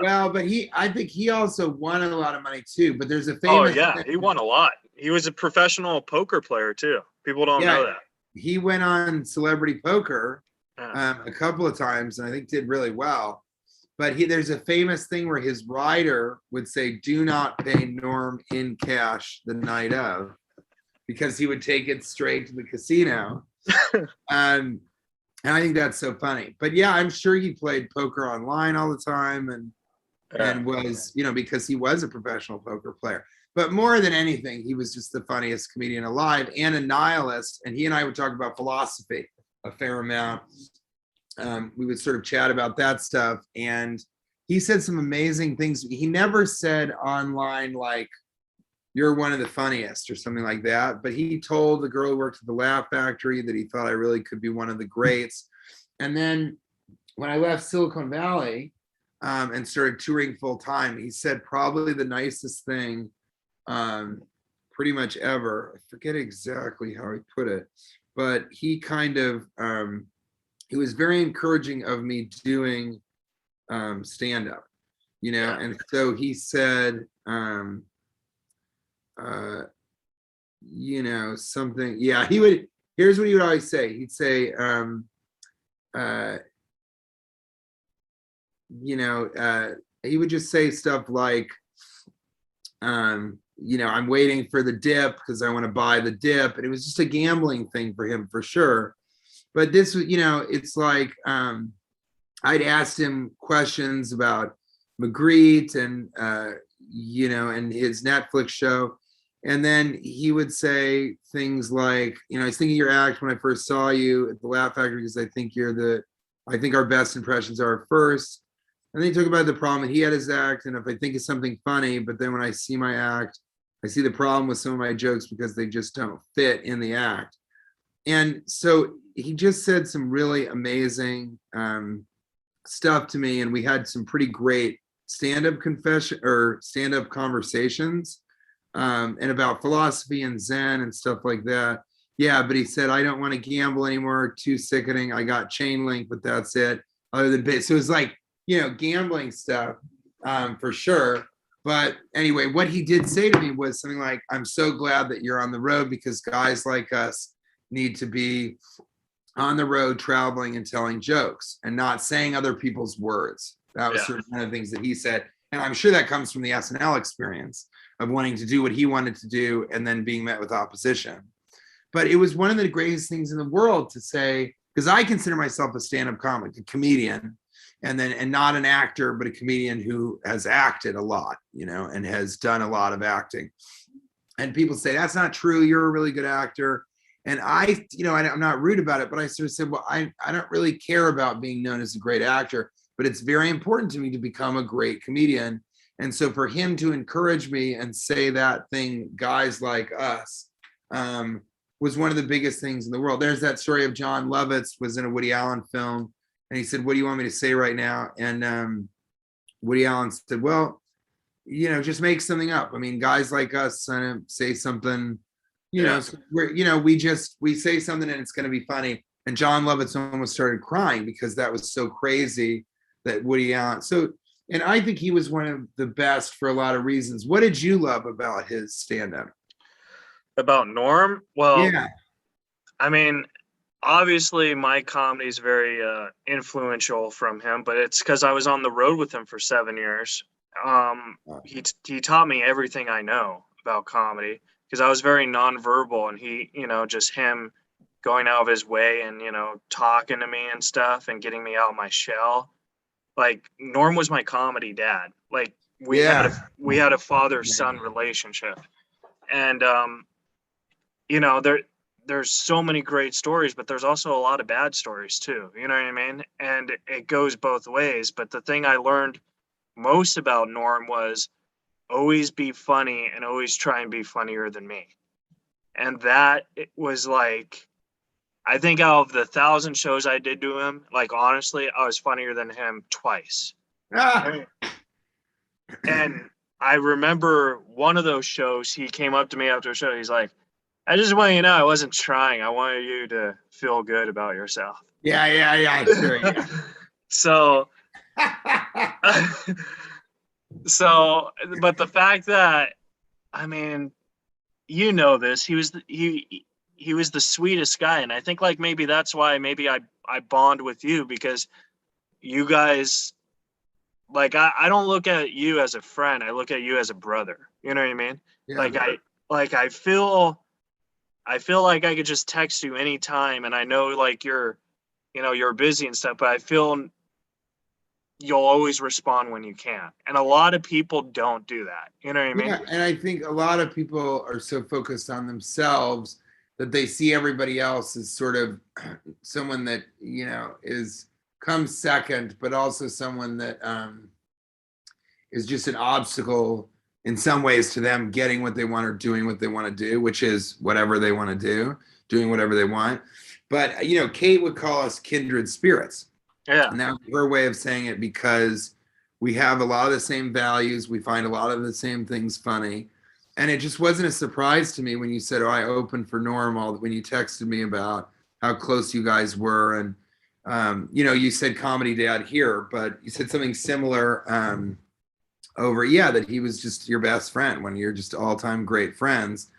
Well, but I think he also won a lot of money too. But there's a Oh famous. yeah, he won a lot. He was a professional poker player too. People don't know that. He went on Celebrity Poker Yeah. a couple of times, and I think did really well. But there's a famous thing where his rider would say, do not pay Norm in cash the night of, because he would take it straight to the casino. And I think that's so funny. But yeah, I'm sure he played poker online all the time, and was, because he was a professional poker player. But more than anything, he was just the funniest comedian alive, and a nihilist. And he and I would talk about philosophy a fair amount. We would sort of chat about that stuff. And he said some amazing things. He never said online, you're one of the funniest or something like that. But he told the girl who worked at the Laugh Factory that he thought I really could be one of the greats. And then when I left Silicon Valley, and started touring full time. He said probably the nicest thing pretty much ever. I forget exactly how he put it, but he kind of he was very encouraging of me doing stand-up, Yeah. and so he said something. Yeah, here's what he would always say. He'd say he would just say stuff like I'm waiting for the dip because I want to buy the dip, and it was just a gambling thing for him for sure. But this was, it's like I'd asked him questions about Magritte and and his Netflix show, and then he would say things like, I was thinking your act when I first saw you at the Laugh Factory because I think our best impressions are first. And then he talked about the problem that he had his act, and if I think it's something funny, but then when I see my act, I see the problem with some of my jokes because they just don't fit in the act. And so he just said some really amazing stuff to me, and we had some pretty great stand-up conversations and about philosophy and Zen and stuff like that. Yeah, but he said, I don't want to gamble anymore. Too sickening. I got chain link, but that's it. Other than bit. So it's like, gambling stuff for sure. But anyway, what he did say to me was something like, I'm so glad that you're on the road because guys like us need to be on the road traveling and telling jokes and not saying other people's words. That was sort of one of the things that he said. And I'm sure that comes from the SNL experience of wanting to do what he wanted to do and then being met with opposition. But it was one of the greatest things in the world to say, because I consider myself a stand-up comic, a comedian, and not an actor, but a comedian who has acted a lot, and has done a lot of acting. And people say, that's not true. You're a really good actor. And I'm not rude about it, but I sort of said, well, I don't really care about being known as a great actor, but it's very important to me to become a great comedian. And so for him to encourage me and say that thing, guys like us, was one of the biggest things in the world. There's that story of John Lovitz was in a Woody Allen film. And he said, what do you want me to say right now? And Woody Allen said, well, just make something up. I mean, guys like us say something, so we say something and it's going to be funny. And John Lovitz almost started crying because that was so crazy that Woody Allen. And I think he was one of the best for a lot of reasons. What did you love about his stand-up? About Norm? Well, yeah. I mean, obviously my comedy is very influential from him, but it's because I was on the road with him for 7 years. He taught me everything I know about comedy because I was very nonverbal, and he, just him going out of his way and, talking to me and stuff and getting me out of my shell. Like, Norm was my comedy dad. Like, we had a father-son relationship. And, there's so many great stories, but there's also a lot of bad stories too. You know what I mean? And it goes both ways. But the thing I learned most about Norm was always be funny and always try and be funnier than me. And that it was like, I think out of the 1,000 shows I did to him, like, honestly, I was funnier than him twice. And I remember one of those shows, he came up to me after a show. He's like, I just want you to know I wasn't trying. I wanted you to feel good about yourself. Yeah. Sure, yeah. So, but the fact that, I mean, this, he was the sweetest guy. And I think, like, maybe that's why I bond with you, because you guys, like, I don't look at you as a friend. I look at you as a brother. You know what I mean? Yeah. I feel like I could just text you anytime, and I know, like, you're busy and stuff, but I feel you'll always respond when you can. And a lot of people don't do that. You know what I mean? Yeah, and I think a lot of people are so focused on themselves that they see everybody else as sort of someone that, comes second, but also someone that is just an obstacle in some ways to them getting what they want or doing what they want to do, which is whatever they want to do, doing whatever they want. But, Kate would call us kindred spirits. Yeah. And that was her way of saying it, because We have a lot of the same values. We find a lot of the same things funny. And it just wasn't a surprise to me when you said, oh, I opened for Norm, when you texted me about how close you guys were. And, you said Comedy Dad here, but you said something similar that he was just your best friend when you're just all-time great friends.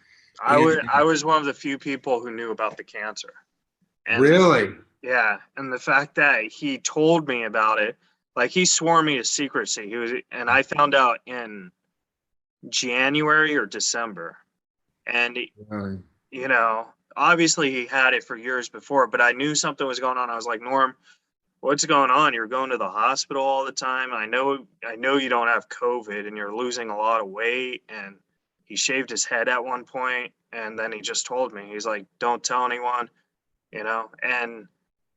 I was one of the few people who knew about the cancer. And really? Yeah. And the fact that he told me about it, like he swore me to secrecy. And I found out in January or December. And, Really? Obviously he had it for years before, but I knew something was going on. I was like, Norm, what's going on? You're going to the hospital all the time. I know you don't have COVID and you're losing a lot of weight. And he shaved his head at one point, and then he just told me, he's like, don't tell anyone, and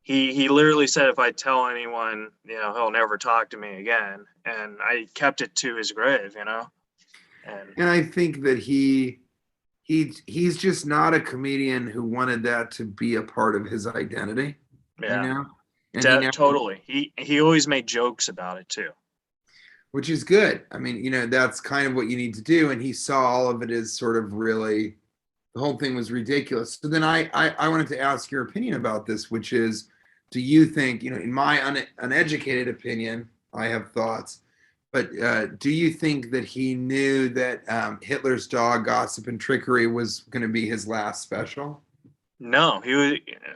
he literally said, if I tell anyone, he'll never talk to me again. And I kept it to his grave, And I think that he's just not a comedian who wanted that to be a part of his identity. Yeah. And totally. He always made jokes about it too. Which is good. I mean, that's kind of what you need to do. And he saw all of it as sort of really, the whole thing was ridiculous. So then I wanted to ask your opinion about this, which is, do you think, in my uneducated opinion, I have thoughts, but do you think that he knew that Hitler's Dog, Gossip and Trickery was going to be his last special? No,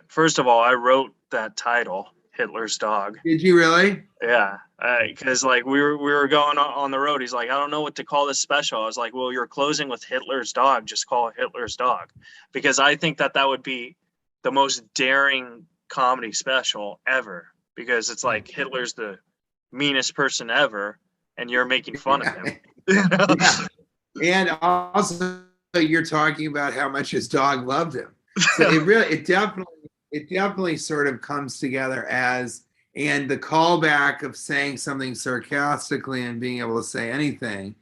first of all, I wrote that title, Hitler's Dog. Did you really? Yeah, because we were going on the road. He's like, I don't know what to call this special. I was like, well, you're closing with Hitler's Dog. Just call it Hitler's Dog, because I think that would be the most daring comedy special ever. Because it's like Hitler's the meanest person ever, and you're making fun of him. Yeah. And also, you're talking about how much his dog loved him. So it definitely sort of comes together and the callback of saying something sarcastically and being able to say anything.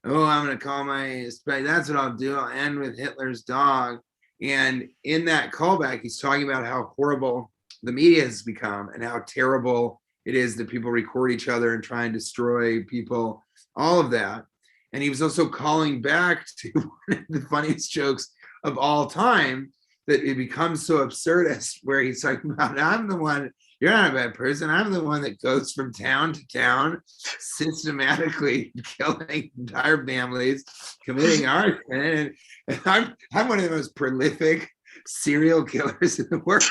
Oh, I'm going to call that's what I'll do. I'll end with Hitler's Dog. And in that callback, he's talking about how horrible the media has become and how terrible it is that people record each other and try and destroy people, all of that. And he was also calling back to one of the funniest jokes of all time, that it becomes so absurdist, where he's talking about, I'm the one, you're not a bad person, I'm the one that goes from town to town, systematically killing entire families, committing arson, and I'm one of the most prolific serial killers in the world.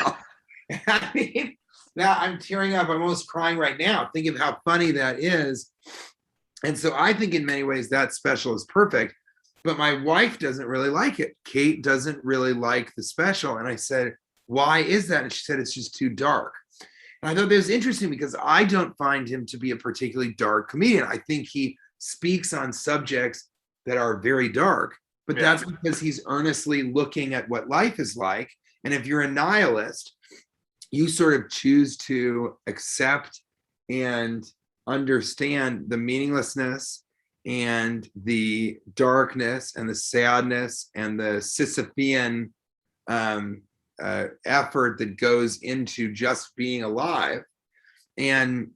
I mean, now I'm tearing up, I'm almost crying right now. Think of how funny that is. And so I think in many ways that special is perfect. But my wife doesn't really like it. Kate doesn't really like the special. And I said, why is that? And she said, it's just too dark. And I thought that was interesting, because I don't find him to be a particularly dark comedian. I think he speaks on subjects that are very dark, but that's because he's earnestly looking at what life is like. And if you're a nihilist, you sort of choose to accept and understand the meaninglessness and the darkness and the sadness and the Sisyphean effort that goes into just being alive. And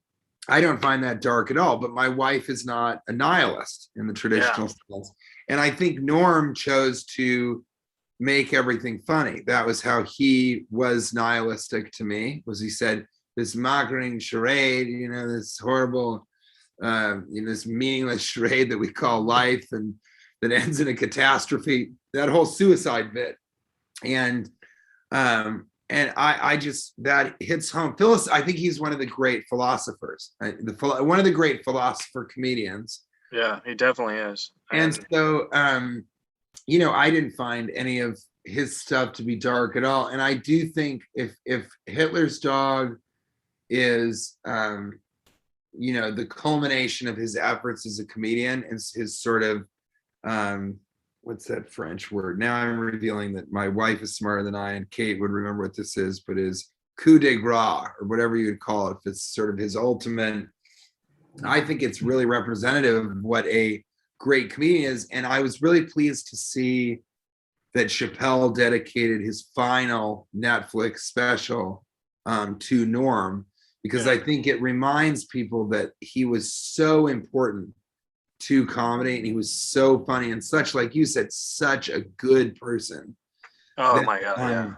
I don't find that dark at all, but my wife is not a nihilist in the traditional sense. And I think Norm chose to make everything funny. That was how he was nihilistic to me, was he said, this mocking charade, this horrible, this meaningless charade that we call life, and that ends in a catastrophe, that whole suicide bit. And I just, that hits home. Phyllis, I think he's one of the great philosophers, one of the great philosopher comedians. Yeah, he definitely is. And so, I didn't find any of his stuff to be dark at all. And I do think if Hitler's Dog is, the culmination of his efforts as a comedian, and his sort of, what's that French word? Now I'm revealing that my wife is smarter than I, and Kate would remember what this is, but is coup de grace, or whatever you would call it. If it's sort of his ultimate, I think it's really representative of what a great comedian is. And I was really pleased to see that Chappelle dedicated his final Netflix special to Norm, because Yeah. I think it reminds people that he was so important to comedy, and he was so funny and such, like you said, such a good person. Oh that, my God. Yeah.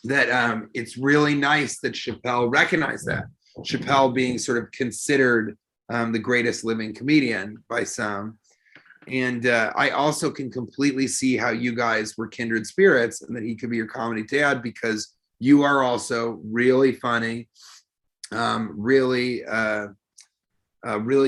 that it's really nice that Chappelle recognized that. Chappelle being sort of considered the greatest living comedian by some. And I also can completely see how you guys were kindred spirits and that he could be your comedy dad, because you are also really funny, really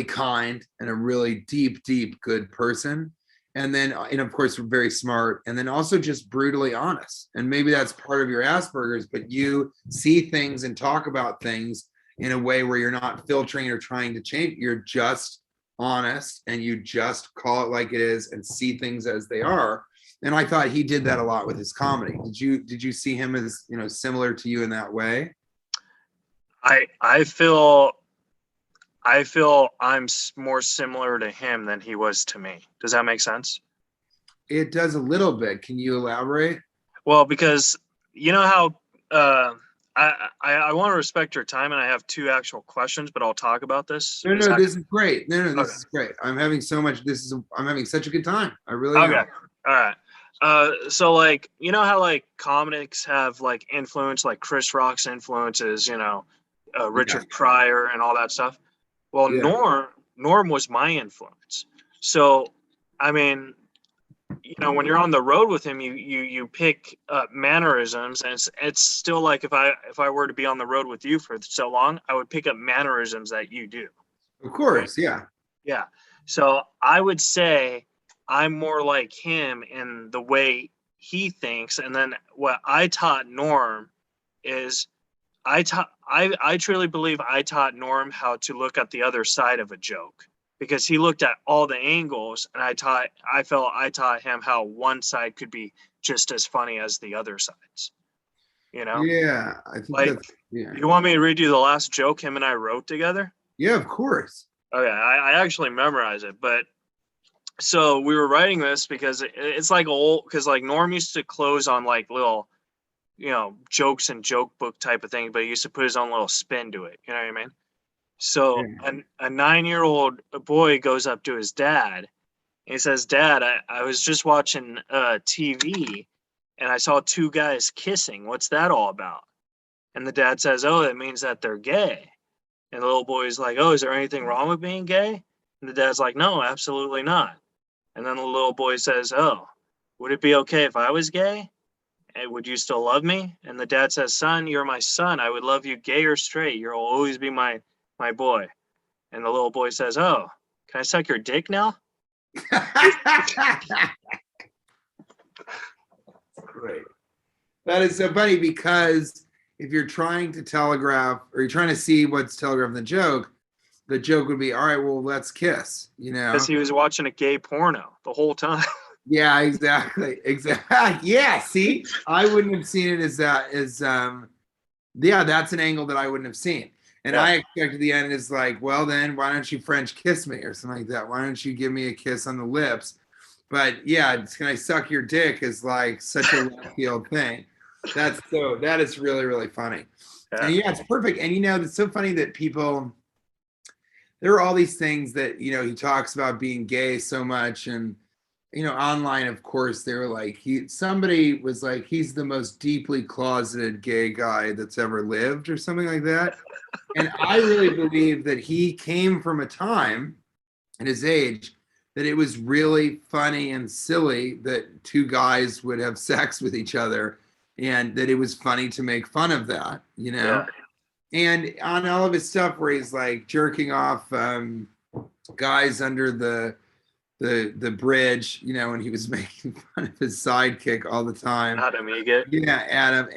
kind, and a really deep, good person. And of course, we're very smart, and then also just brutally honest. And maybe that's part of your Asperger's, but you see things and talk about things in a way where you're not filtering or trying to change. You're just honest, and you just call it like it is and see things as they are. And I thought he did that a lot with his comedy. Did you see him as, similar to you in that way? I feel I'm more similar to him than he was to me. Does that make sense? It does a little bit. Can you elaborate? Well, because you know how I want to respect your time, and I have 2 actual questions, but I'll talk about this. No, this is great. No, this Okay. is great. I'm having such a good time. I really Okay. am. All right. So like, you know how like comics have like influence, like Chris Rock's influences, Richard Pryor and all that stuff. Well, Yeah. Norm was my influence. So, I mean, when you're on the road with him, you pick mannerisms, and it's still like if I were to be on the road with you for so long, I would pick up mannerisms that you do. Of course, yeah. Yeah. So I would say I'm more like him in the way he thinks. And then what I taught Norm is I truly believe I taught Norm how to look at the other side of a joke, because he looked at all the angles, and I taught him how one side could be just as funny as the other sides. Yeah, I think Like, you want me to read you the last joke him and I wrote together? Yeah, of course. Okay, I actually memorized it, but so we were writing this because it's like because like Norm used to close on like little, jokes and joke book type of thing, but he used to put his own little spin to it. You know what I mean? So a 9-year-old boy goes up to his dad, and he says, "Dad, I was just watching TV, and I saw 2 guys kissing. What's that all about?" And the dad says, "Oh, that means that they're gay." And the little boy's like, "Oh, is there anything wrong with being gay?" And the dad's like, "No, absolutely not." And then the little boy says, "Oh, would it be okay if I was gay? And would you still love me?" And the dad says, "Son, you're my son. I would love you gay or straight. You'll always be my boy." And the little boy says, "Oh, can I suck your dick now?" Great. That is so funny, because if you're trying to telegraph, or you're trying to see what's telegraphing the joke would be, all right, well, let's kiss, Because he was watching a gay porno the whole time. Yeah, exactly. Yeah, see, I wouldn't have seen it as that, that's an angle that I wouldn't have seen. And I expected the end is like, well, then why don't you French kiss me or something like that? Why don't you give me a kiss on the lips? But yeah, can I suck your dick is like such a left field thing. That is really, really funny. Yeah. And it's perfect. And it's so funny that there are all these things that, he talks about being gay so much, and online, of course, they were like, somebody was like, he's the most deeply closeted gay guy that's ever lived, or something like that. And I really believe that he came from a time at his age that it was really funny and silly that 2 guys would have sex with each other, and that it was funny to make fun of that, Yeah. And on all of his stuff where he's like jerking off guys under the bridge, and he was making fun of his sidekick all the time. Adam Egget. Yeah, Adam.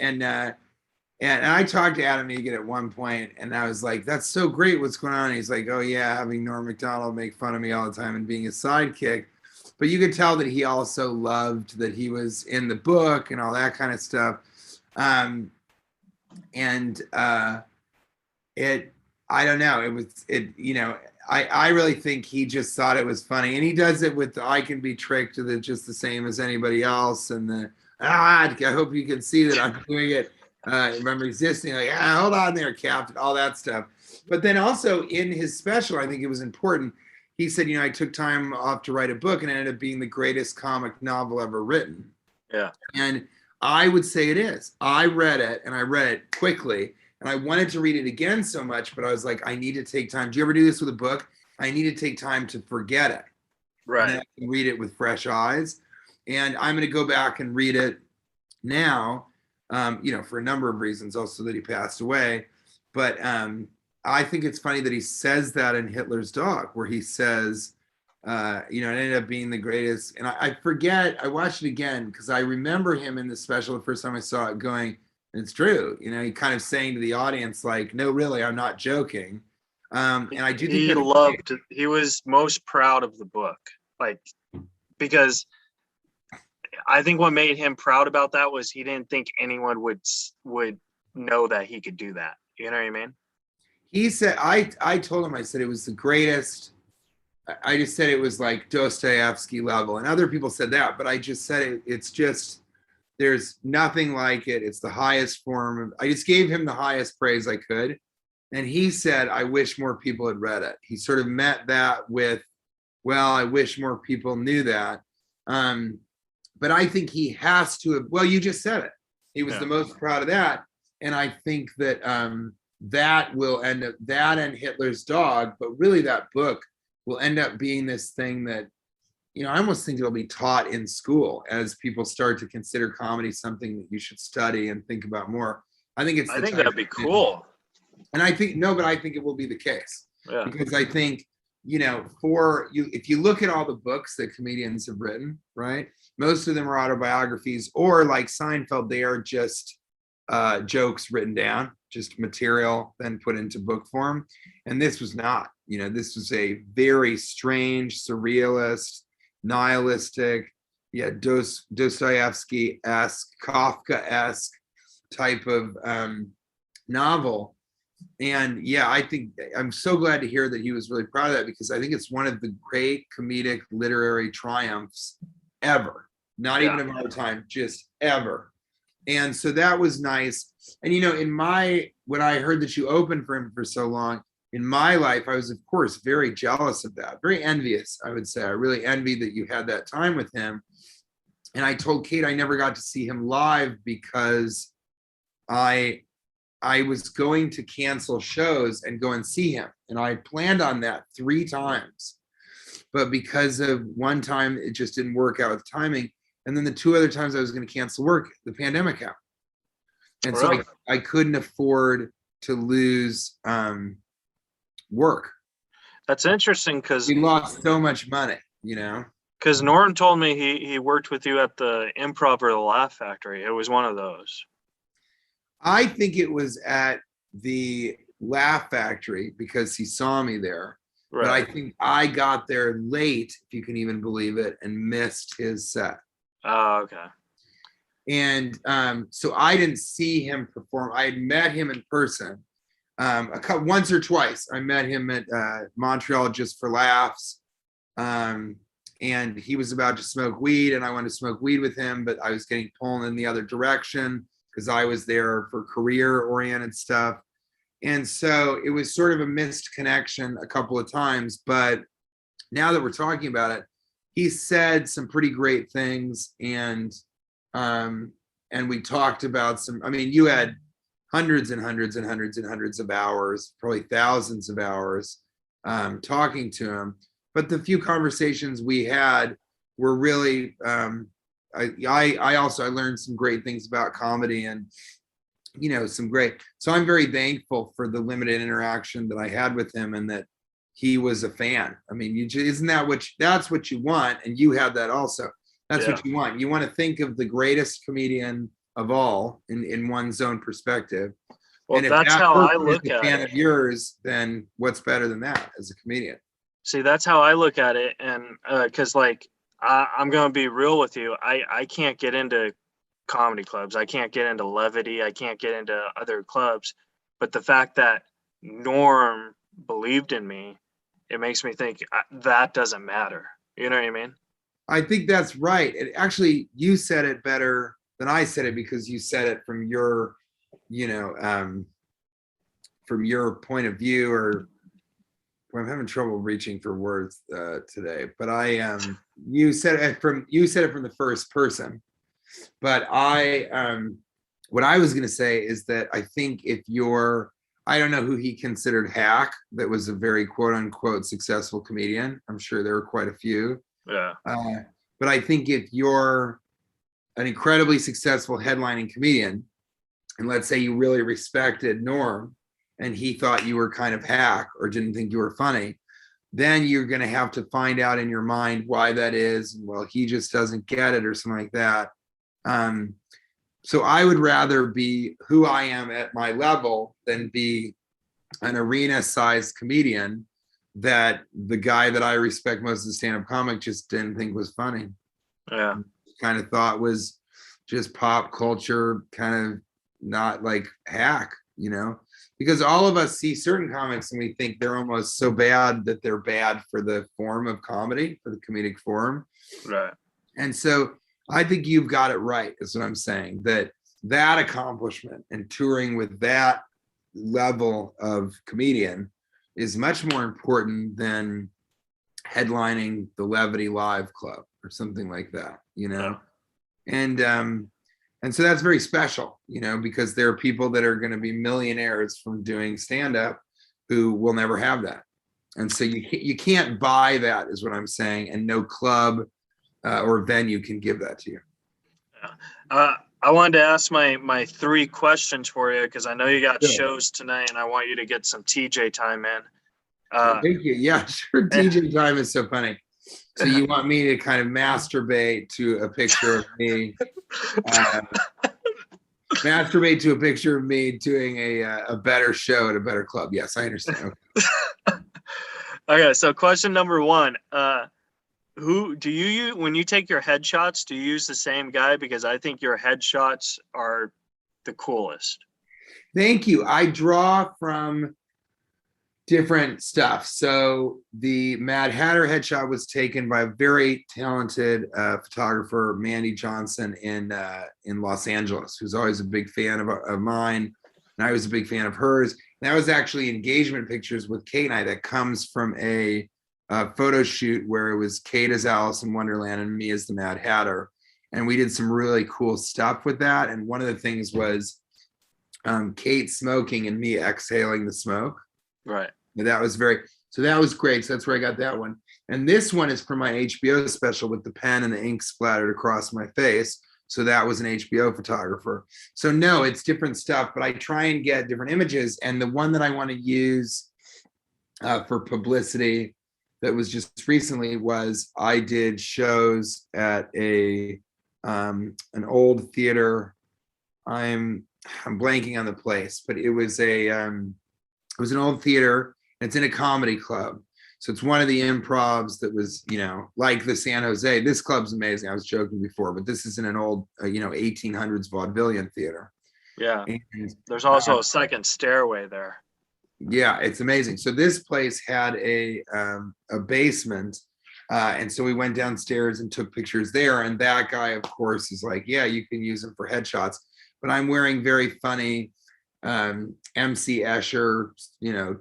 And I talked to Adam Egget at one point, and I was like, "That's so great. What's going on?" And he's like, "Oh yeah, having Norm Macdonald make fun of me all the time and being his sidekick." But you could tell that he also loved that he was in the book and all that kind of stuff. I don't know. I really think he just thought it was funny, and he does it with I can be tricked just the same as anybody else, and I hope you can see that I'm doing it If I'm resisting, like, hold on there, Captain, all that stuff. But then also in his special, I think it was important. He said, I took time off to write a book and it ended up being the greatest comic novel ever written. Yeah. And I would say it is. I read it and I read it quickly and I wanted to read it again so much, but I was like, I need to take time. Do you ever do this with a book? I need to take time to forget it. Right. And then I can read it with fresh eyes. And I'm going to go back and read it now, for a number of reasons, also that he passed away. But I think it's funny that he says that in Hitler's Dog, where he says, it ended up being the greatest. And I forget, I watched it again because I remember him in the special the first time I saw it going, it's true. He kind of saying to the audience, like, no, really, I'm not joking. And I do think he was most proud of the book, like, because I think what made him proud about that was he didn't think anyone would know that he could do that. You know what I mean? He said, I told him, I said it was the greatest. I just said it was like Dostoevsky level, and other people said that, but I just said it's just, there's nothing like it. It's the highest form. I just gave him the highest praise I could. And he said, I wish more people had read it. He sort of met that with, well, I wish more people knew that. But I think he has to have, well, you just said it. He was the most proud of that. And I think that that will end up, that and Hitler's Dog, but really that book will end up being this thing that, I almost think it'll be taught in school as people start to consider comedy something that you should study and think about more. I think that'd be cool. And I think it will be the case. Yeah. Because I think, for you, if you look at all the books that comedians have written, right? Most of them are autobiographies, or like Seinfeld, they are just jokes written down, just material then put into book form. And this was not, this was a very strange, surrealist, nihilistic, Dostoevsky-esque, Kafka-esque type of novel. And I think I'm so glad to hear that he was really proud of that, because I think it's one of the great comedic literary triumphs ever, not even of our time, just ever. And so that was nice. And when I heard that you opened for him for so long, in my life, I was, of course, very jealous of that, very envious, I would say. I really envied that you had that time with him. And I told Kate I never got to see him live because I was going to cancel shows and go and see him. And I planned on that 3 times. But because of one time, it just didn't work out with timing. And then the 2 other times I was going to cancel work, the pandemic happened. And so I couldn't afford to lose work. That's interesting because we lost so much money, Because Norton told me he worked with you at the Improv or the Laugh Factory. It was one of those. I think it was at the Laugh Factory because he saw me there. Right. But I think I got there late, if you can even believe it, and missed his set. Oh, okay. And so I didn't see him perform. I had met him in person once or twice. I met him at Montreal Just for Laughs. And he was about to smoke weed, and I wanted to smoke weed with him, but I was getting pulled in the other direction because I was there for career-oriented stuff. And so it was sort of a missed connection a couple of times. But now that we're talking about it, he said some pretty great things. And we talked about you had hundreds and hundreds and hundreds and hundreds of hours, probably thousands of hours talking to him. But the few conversations we had were really, I learned some great things about comedy and, so I'm very thankful for the limited interaction that I had with him and that he was a fan. I mean, that's what you want. And you have that also. That's what you want. You want to think of the greatest comedian of all in one's own perspective. Well, and if that's how I look at it. Fan of yours, then what's better than that as a comedian? See, that's how I look at it. And because I'm going to be real with you. I can't get into comedy clubs. I can't get into Levity. I can't get into other clubs. But the fact that Norm believed in me, it makes me think that doesn't matter. You know what I mean? I think that's right. Actually, you said it better than I said it because you said it from your from your point of view, or I'm having trouble reaching for words today, but you said it from the first person, but what I was going to say is that I think if you're, I don't know who he considered hack, that was a very quote unquote successful comedian. I'm sure there were quite a few. Yeah. But I think if you're an incredibly successful headlining comedian, and let's say you really respected Norm and he thought you were kind of hack or didn't think you were funny, then you're going to have to find out in your mind why that is. Well, he just doesn't get it or something like that. So I would rather be who I am at my level than be an arena-sized comedian that the guy that I respect most as a stand-up comic just didn't think was funny. Yeah. Kind of thought was just pop culture, kind of not like hack, because all of us see certain comics and we think they're almost so bad that they're bad for the form of comedy, for the comedic form. Right. And so I think you've got it right, is what I'm saying, that accomplishment and touring with that level of comedian is much more important than headlining the Levity Live Club or something like that, Yeah. And so that's very special, because there are people that are going to be millionaires from doing stand-up who will never have that. And so you can't buy that, is what I'm saying, and no club or venue can give that to you. Yeah. I wanted to ask my 3 questions for you because I know you got shows tonight, and I want you to get some TJ time in. Thank you. Yeah, sure. TJ time is so funny. So you want me to kind of masturbate to a picture of me, doing a better show at a better club? Yes, I understand. Okay. Okay, so question number 1. Who do you use when you take your headshots? Do you use the same guy? Because I think your headshots are the coolest. Thank you. I draw from different stuff. So the Mad Hatter headshot was taken by a very talented photographer, Mandy Johnson in Los Angeles, who's always a big fan of mine, and I was a big fan of hers. And that was actually engagement pictures with Kate and I. That comes from a photo shoot where it was Kate as Alice in Wonderland and me as the Mad Hatter, and we did some really cool stuff with that. And one of the things was Kate smoking and me exhaling the smoke. Right. That was great. So that's where I got that one. And this one is from my HBO special with the pen and the ink splattered across my face. So that was an HBO photographer. So no, it's different stuff, but I try and get different images. And the one that I want to use for publicity that was just recently was I did shows at an old theater. I'm blanking on the place, but it was an old theater. It's in a comedy club. So it's one of the improvs that was, like the San Jose. This club's amazing. I was joking before, but this is in an old, 1800s vaudevillian theater. Yeah. And there's also a second stairway there. Yeah, it's amazing. So this place had a basement. And so we went downstairs and took pictures there. And that guy, of course, is like, yeah, you can use them for headshots. But I'm wearing very funny MC Escher,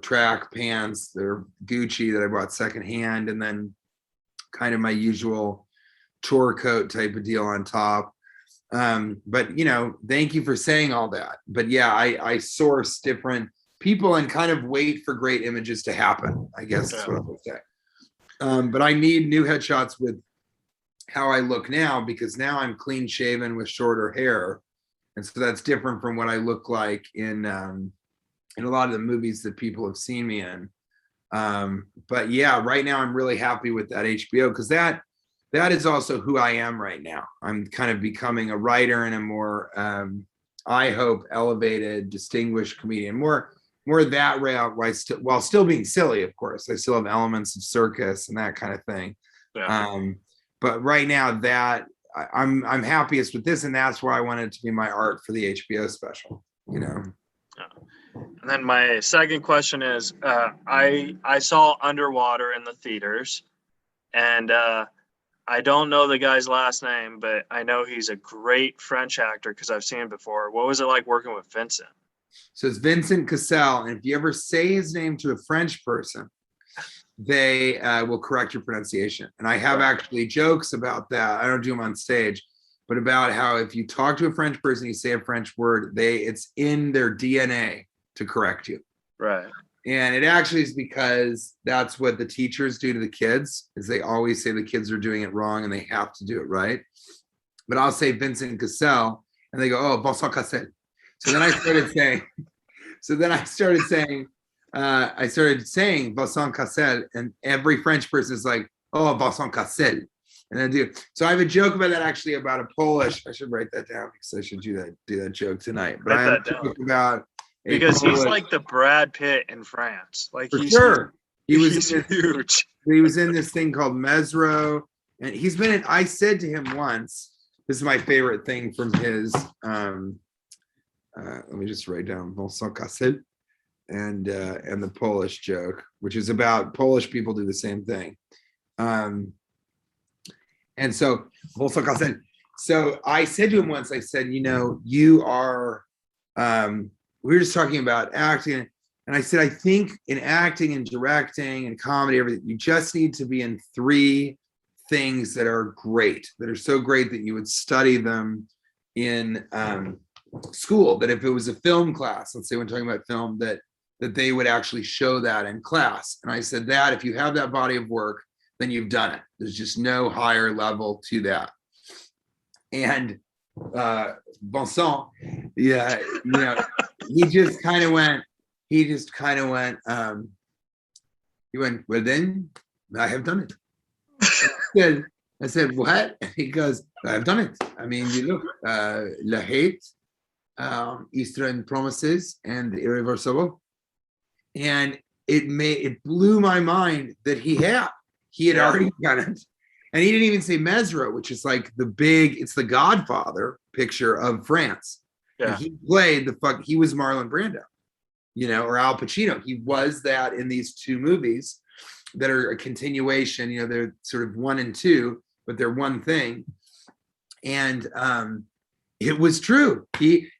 track pants. They're Gucci that I bought secondhand, and then kind of my usual tour coat type of deal on top. But thank you for saying all that. But yeah, I source different people and kind of wait for great images to happen, I guess is what I would say. But I need new headshots with how I look now, because now I'm clean shaven with shorter hair. And so that's different from what I look like in a lot of the movies that people have seen me in. But yeah, right now I'm really happy with that HBO, because that is also who I am right now. I'm kind of becoming a writer and a more, I hope, elevated, distinguished comedian. More that route, while still being silly, of course. I still have elements of circus and that kind of thing. Yeah. But right now, that I'm happiest with this, and that's why I wanted it to be my art for the HBO special. Yeah. And then my second question is, I saw Underwater in the theaters, and I don't know the guy's last name, but I know he's a great French actor because I've seen him before. What was it like working with Vincent? So it's Vincent Cassel, and if you ever say his name to a French person, they will correct your pronunciation. And I have actually jokes about that. I don't do them on stage, but about how if you talk to a French person, you say a French word, it's in their DNA to correct you. Right. And it actually is because that's what the teachers do to the kids, is they always say the kids are doing it wrong and they have to do it right. But I'll say Vincent Cassel, and they go, oh, Vincent Cassel. So then I started saying Vincent Cassel, and every French person is like, oh, Vincent Cassel. And I do. So I have a joke about that, actually, about a Polish. I should write that down because I should do that joke tonight. But I have a joke about because he's like the Brad Pitt in France. Like for sure. He's huge. He was in this thing called Mesro, and he's been in. I said to him once, this is my favorite thing from his. Let me just write down Vincent Cassel and the Polish joke, which is about Polish people do the same thing. And so Vincent Cassel. So I said to him once, I said, you are. We were just talking about acting, and I said, I think in acting and directing and comedy, everything, you just need to be in 3 things that are great, that are so great that you would study them in school. That if it was a film class, let's say we're talking about film, that they would actually show that in class. And I said that if you have that body of work, then you've done it. There's just no higher level to that. And Vincent, yeah, he just kind of went, well then, I have done it. I said, what? He goes, I've done it. I mean, you look, La Hate, Eastern Promises, and Irreversible. And it blew my mind that he had already done it. And he didn't even say Mesro, which is like it's the Godfather picture of France. Yeah. And he played he was Marlon Brando, or Al Pacino. He was that in these 2 movies that are a continuation, they're sort of 1 and 2, but they're one thing. And it was true.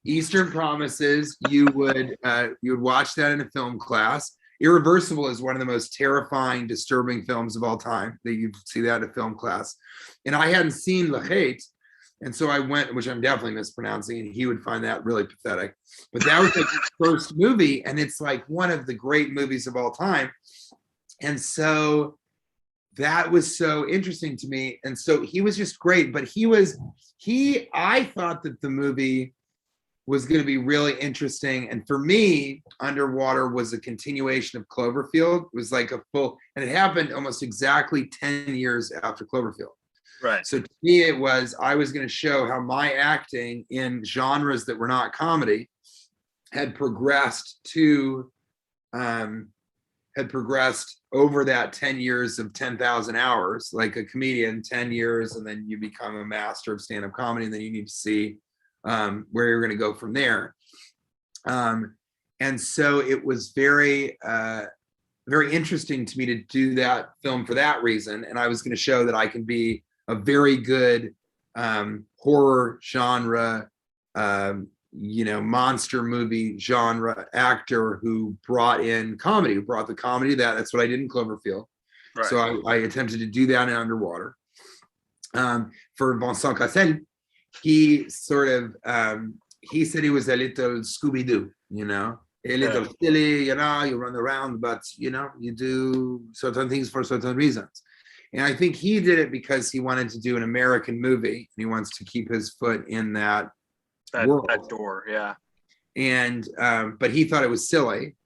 Eastern Promises, you would watch that in a film class. Irreversible is one of the most terrifying, disturbing films of all time. That you see that in a film class. And I hadn't seen La Hate, and so I went, which I'm definitely mispronouncing, and he would find that really pathetic. But that was like his first movie, and it's like one of the great movies of all time. And so that was so interesting to me. And so he was just great. But I thought that the movie was going to be really interesting. And for me, Underwater was a continuation of Cloverfield. It was like and it happened almost exactly 10 years after Cloverfield. Right. So to me, I was going to show how my acting in genres that were not comedy had progressed over that 10 years of 10,000 hours, like a comedian, 10 years, and then you become a master of stand-up comedy, and then you need to see where you're going to go from there. And so it was very, very interesting to me to do that film for that reason. And I was going to show that I can be a very good horror genre, monster movie genre actor who brought in comedy, who brought the comedy that's what I did in Cloverfield. Right. So I attempted to do that in Underwater. For Vincent Cassel, he sort of, he said he was a little Scooby-Doo, a little silly, you run around, but, you do certain things for certain reasons. And I think he did it because he wanted to do an American movie, and he wants to keep his foot in that world. That door, yeah. And, but he thought it was silly,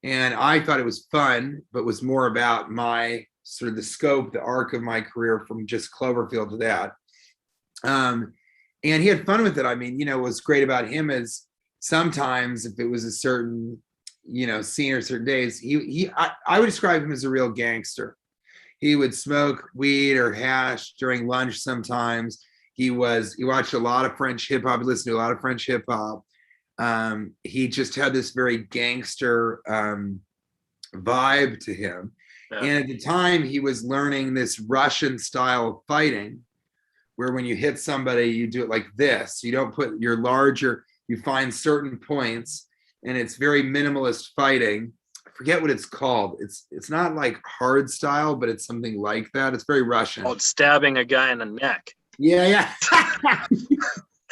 and I thought it was fun, but was more about my sort of the scope, the arc of my career from just Cloverfield to that. And he had fun with it. I mean, what's great about him is sometimes if it was a certain, scene or certain days, I would describe him as a real gangster. He would smoke weed or hash during lunch sometimes. He watched a lot of French hip hop, he listened to a lot of French hip hop. He just had this very gangster vibe to him. And at the time, he was learning this Russian style of fighting, where when you hit somebody, you do it like this. You don't put your larger, you find certain points, and it's very minimalist fighting. I forget what it's called. It's not like hard style, but it's something like that. It's very Russian. Oh, it's stabbing a guy in the neck. Yeah.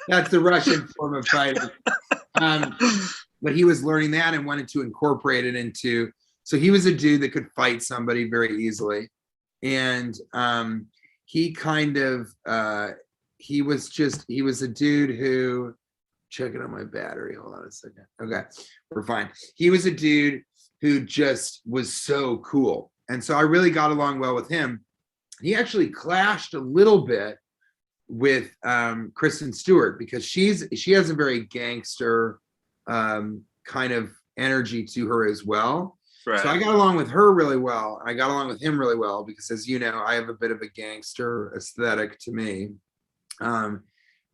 That's the Russian form of fighting. But he was learning that and wanted to incorporate it into, so he was a dude that could fight somebody very easily. And he kind of, he was a dude who, checking on my battery, hold on a second. Okay, we're fine. He was a dude who just was so cool. And so I really got along well with him. He actually clashed a little bit with Kristen Stewart, because she has a very gangster kind of energy to her as well. Right. So I got along with her really well. I got along with him really well because, as you know, I have a bit of a gangster aesthetic to me.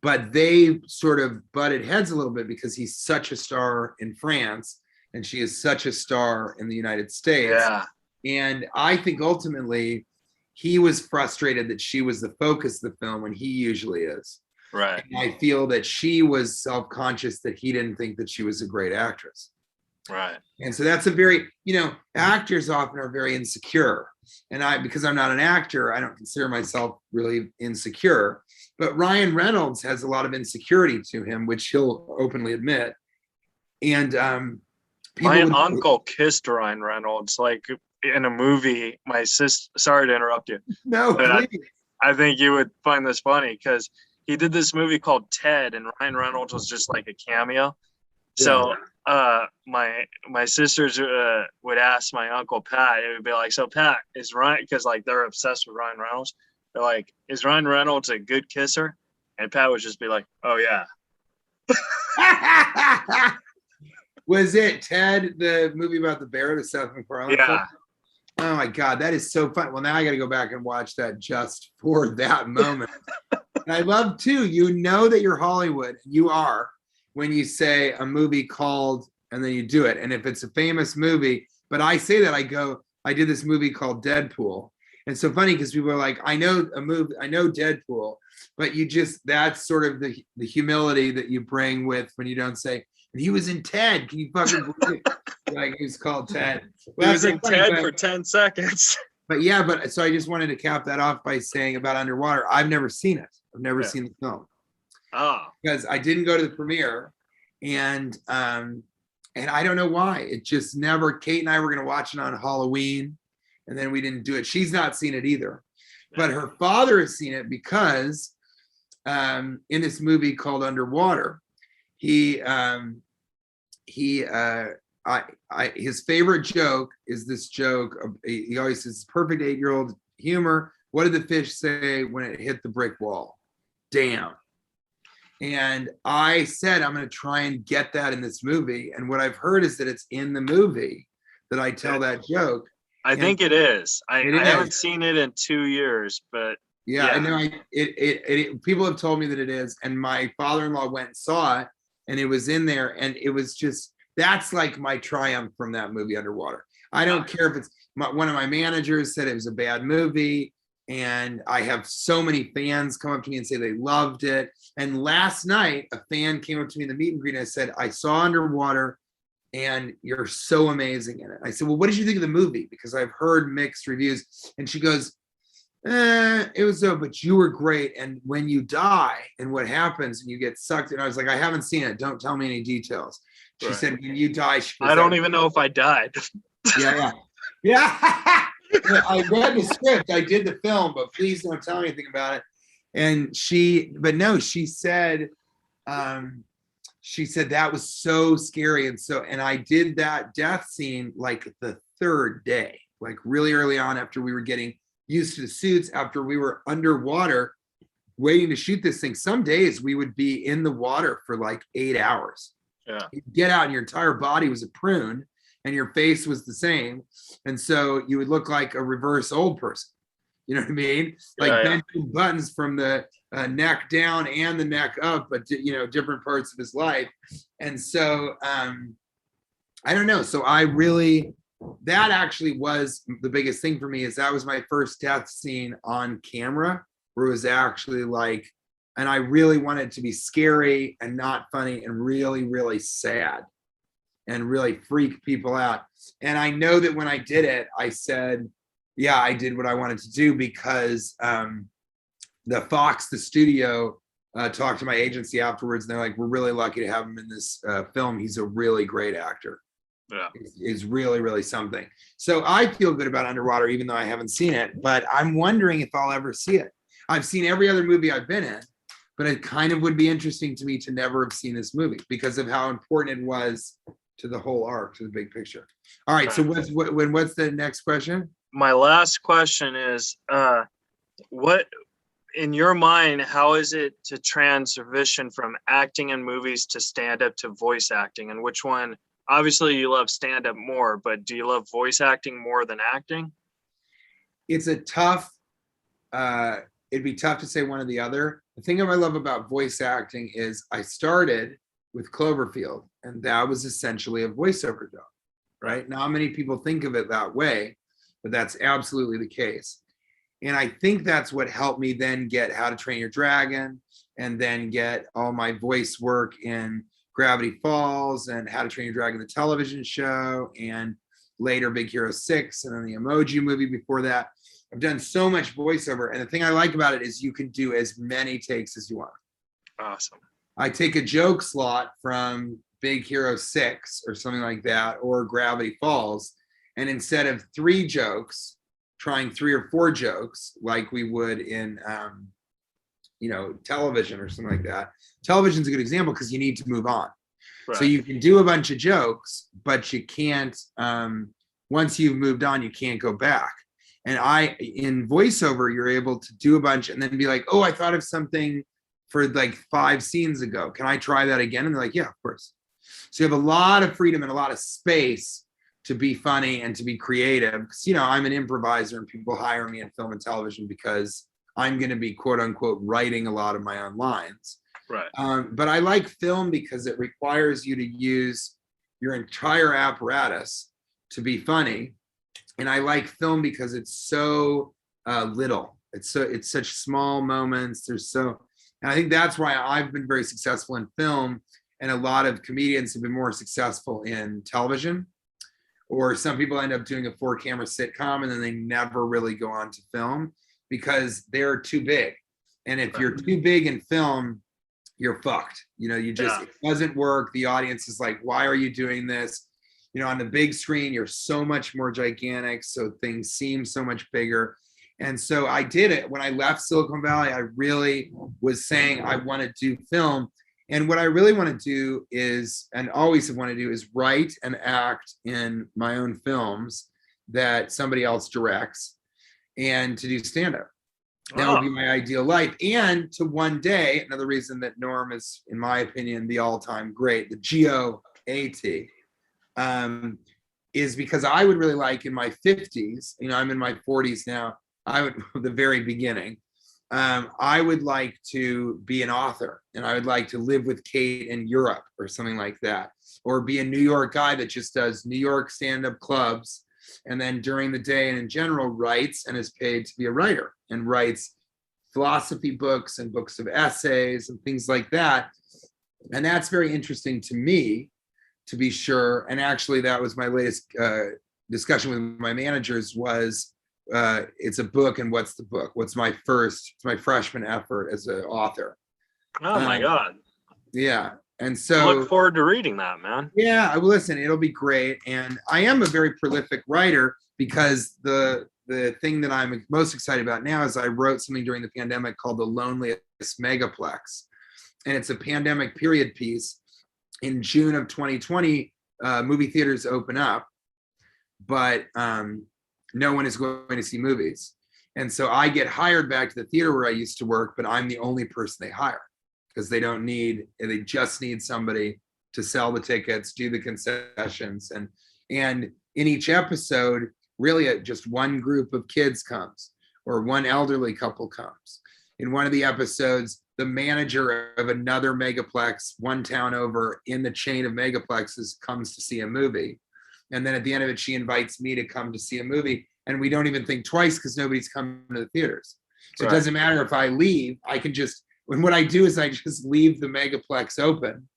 But they sort of butted heads a little bit because he's such a star in France and she is such a star in the United States. Yeah. And I think ultimately he was frustrated that she was the focus of the film when he usually is. Right. And I feel that she was self-conscious that he didn't think that she was a great actress. Right. And so that's a very, actors often are very insecure. And because I'm not an actor, I don't consider myself really insecure. But Ryan Reynolds has a lot of insecurity to him, which he'll openly admit. And my uncle kissed Ryan Reynolds like in a movie. My sister, sorry to interrupt you. No, please. I think you would find this funny because he did this movie called Ted, and Ryan Reynolds was just like a cameo. So my sisters would ask my uncle Pat. It would be like, so Pat, is Ryan, because like they're obsessed with Ryan Reynolds. They're like, is Ryan Reynolds a good kisser? And Pat would just be like, oh yeah. Was it Ted, the movie about the bear, the Seth MacFarlane? Yeah. Oh my God, that is so fun. Well, now I got to go back and watch that just for that moment. And I love too, that you're Hollywood. You are, when you say a movie called, and then you do it. And if it's a famous movie, but I say that, I did this movie called Deadpool. And it's so funny because people are like, I know Deadpool, but that's sort of the humility that you bring with when you don't say, and he was in Ted. Can you fucking believe it? Like, he was called Ted. Well, he was in Ted for 10 seconds. But so I just wanted to cap that off by saying about Underwater. I've never seen it. I've never seen the film. Oh. Because I didn't go to the premiere, and I don't know why. It just never. Kate and I were going to watch it on Halloween, and then we didn't do it. She's not seen it either, but her father has seen it because in this movie called Underwater, his favorite joke is this joke. He always says, "Perfect 8-year-old humor." What did the fish say when it hit the brick wall? Damn. And I said, I'm going to try and get that in this movie. And what I've heard is that it's in the movie that I tell that joke. I think it is. I haven't seen it in 2 years, but yeah. I know. People have told me that it is. And my father-in-law went and saw it, and it was in there. And it was just, that's like my triumph from that movie, Underwater. I don't care if it's one of my managers said it was a bad movie. And I have so many fans come up to me and say they loved it. And last night, a fan came up to me in the meet and greet and I said, I saw Underwater and you're so amazing in it. I said, well, what did you think of the movie? Because I've heard mixed reviews. And she goes, it was so, but you were great. And when you die and what happens and you get sucked in, I was like, I haven't seen it. Don't tell me any details. She said, when you die, I don't even know if I died. Yeah. I read the script. I did the film, but please don't tell me anything about it. And she said that was so scary. And I did that death scene like the third day, like really early on after we were getting used to the suits, after we were underwater waiting to shoot this thing. Some days we would be in the water for like 8 hours. Yeah. You'd get out and your entire body was a prune. And your face was the same. And so you would look like a reverse old person. You know what I mean? Like benching buttons from the neck down and the neck up, but different parts of his life. And so I don't know. So I really that actually was the biggest thing for me, is that was my first death scene on camera, where it was actually like, and I really wanted it to be scary and not funny and really, really sad and really freak people out. And I know that when I did it, I said, yeah, I did what I wanted to do, because the studio, talked to my agency afterwards, and they're like, we're really lucky to have him in this film. He's a really great actor. Yeah. Is really, really something. So I feel good about Underwater, even though I haven't seen it, but I'm wondering if I'll ever see it. I've seen every other movie I've been in, but it kind of would be interesting to me to never have seen this movie because of how important it was to the whole arc, to the big picture. All right. So what's the next question? My last question is, what, in your mind, how is it to transition from acting in movies to stand-up to voice acting? And which one, obviously you love stand-up more, but do you love voice acting more than acting? It's a tough, it'd be tough to say one or the other. The thing I love about voice acting is I started with Cloverfield, and that was essentially a voiceover job, right? Not many people think of it that way, but that's absolutely the case. And I think that's what helped me then get How to Train Your Dragon, and then get all my voice work in Gravity Falls and How to Train Your Dragon, the television show, and later Big Hero 6, and then the Emoji Movie before that. I've done so much voiceover, and the thing I like about it is you can do as many takes as you want. Awesome. I take a joke slot from Big Hero 6 or something like that, or Gravity Falls, and instead of 3 jokes, trying 3 or 4 jokes like we would in television or something like that. Television's a good example because you need to move on. Right. So you can do a bunch of jokes, but you can't, once you've moved on, you can't go back. And in voiceover, you're able to do a bunch and then be like, oh, I thought of something for like 5 scenes ago. Can I try that again? And they're like, yeah, of course. So you have a lot of freedom and a lot of space to be funny and to be creative. Because, I'm an improviser, and people hire me in film and television because I'm going to be, quote unquote, writing a lot of my own lines. Right. But I like film because it requires you to use your entire apparatus to be funny. And I like film because it's so little. It's such small moments. And I think that's why I've been very successful in film, and a lot of comedians have been more successful in television. Or some people end up doing a 4-camera sitcom and then they never really go on to film because they're too big. And if you're too big in film, you're fucked. It doesn't work. The audience is like, why are you doing this? On the big screen, you're so much more gigantic. So things seem so much bigger. And so I did it. When I left Silicon Valley, I really was saying I want to do film. And what I really want to do is, and always have wanted to do, is write and act in my own films that somebody else directs, and to do stand-up. That would be my ideal life. And to one day, another reason that Norm is, in my opinion, the all-time great, the GOAT, is because I would really like in my 50s, I'm in my 40s now, the very beginning, I would like to be an author, and I would like to live with Kate in Europe or something like that, or be a New York guy that just does New York stand-up clubs, and then during the day and in general writes and is paid to be a writer and writes philosophy books and books of essays and things like that. And that's very interesting to me, to be sure. And actually that was my latest discussion with my managers was, it's a book, and what's the book? It's my freshman effort as an author. Oh my God. Yeah. And so I look forward to reading that, man. Yeah, listen, it'll be great. And I am a very prolific writer because the thing that I'm most excited about now is I wrote something during the pandemic called The Loneliest Megaplex. And it's a pandemic period piece. In June of 2020, movie theaters open up, but no one is going to see movies. And so I get hired back to the theater where I used to work, but I'm the only person they hire because they just need somebody to sell the tickets, do the concessions. And in each episode, really just one group of kids comes, or one elderly couple comes. In one of the episodes, the manager of another megaplex, one town over in the chain of megaplexes, comes to see a movie. And then at the end of it, she invites me to come to see a movie. And we don't even think twice because nobody's coming to the theaters. So It doesn't matter if I leave. I can just, and what I do is I just leave the Megaplex open.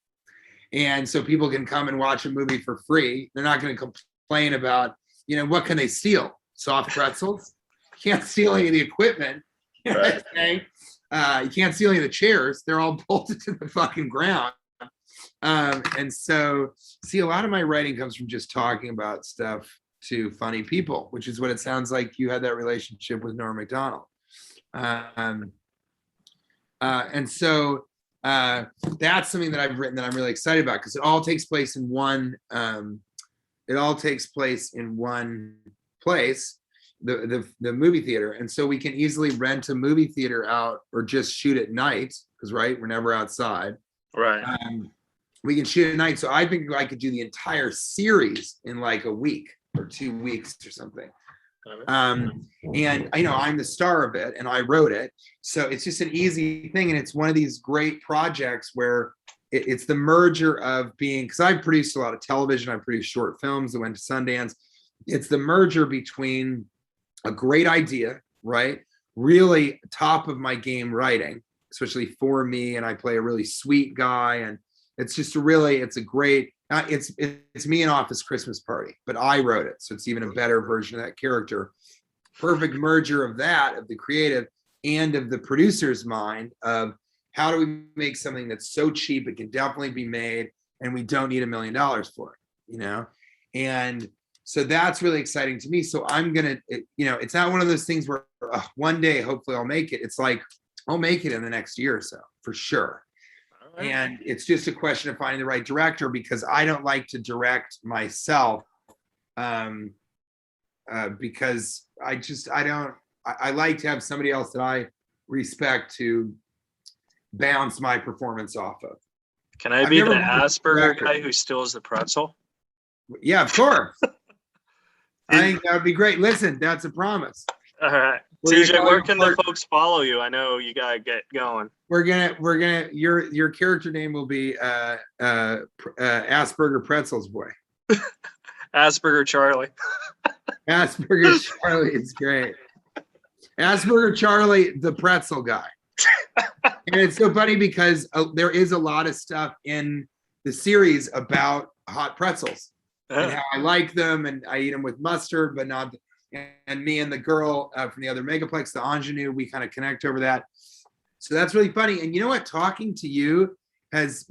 And so people can come and watch a movie for free. They're not going to complain about, what can they steal? Soft pretzels? You can't steal any of the equipment. You know what I'm saying? You can't steal any of the chairs. They're all bolted to the fucking ground. And so, see, a lot of my writing comes from just talking about stuff to funny people, which is what it sounds like you had that relationship with Norm Macdonald. And so that's something that I've written that I'm really excited about because it all takes place in one. It all takes place in one place, the movie theater, and so we can easily rent a movie theater out or just shoot at night because we're never outside. Right. We can shoot at night, so I think I could do the entire series in like a week or 2 weeks or something. And I'm the star of it and I wrote it. So it's just an easy thing. And it's one of these great projects where it's the merger of being, because I've produced a lot of television, I've produced short films that went to Sundance. It's the merger between a great idea, right? Really top of my game writing, especially for me. And I play a really sweet guy. And it's just it's a great, it's me and Office Christmas Party, but I wrote it. So it's even a better version of that character. Perfect merger of that, of the creative and of the producer's mind of how do we make something that's so cheap, it can definitely be made and we don't need $1 million for it, And so that's really exciting to me. So I'm going to, it's not one of those things where one day, hopefully I'll make it. It's like, I'll make it in the next year or so for sure. And it's just a question of finding the right director because I don't like to direct myself because I like to have somebody else that I respect to bounce my performance off of. Can I be the Asperger guy who steals the pretzel? Yeah, of course. I think that would be great. Listen, that's a promise. All right. TJ, where can the folks follow you? I know you gotta get going. We're gonna your character name will be Asperger Pretzels Boy. Asperger Charlie. Asperger Charlie is great. Asperger Charlie, the pretzel guy. And it's so funny because there is a lot of stuff in the series about hot pretzels and how I like them and I eat them with mustard, but not. And me and the girl from the other Megaplex, the ingenue, we kind of connect over that. So that's really funny. And you know what? Talking to you has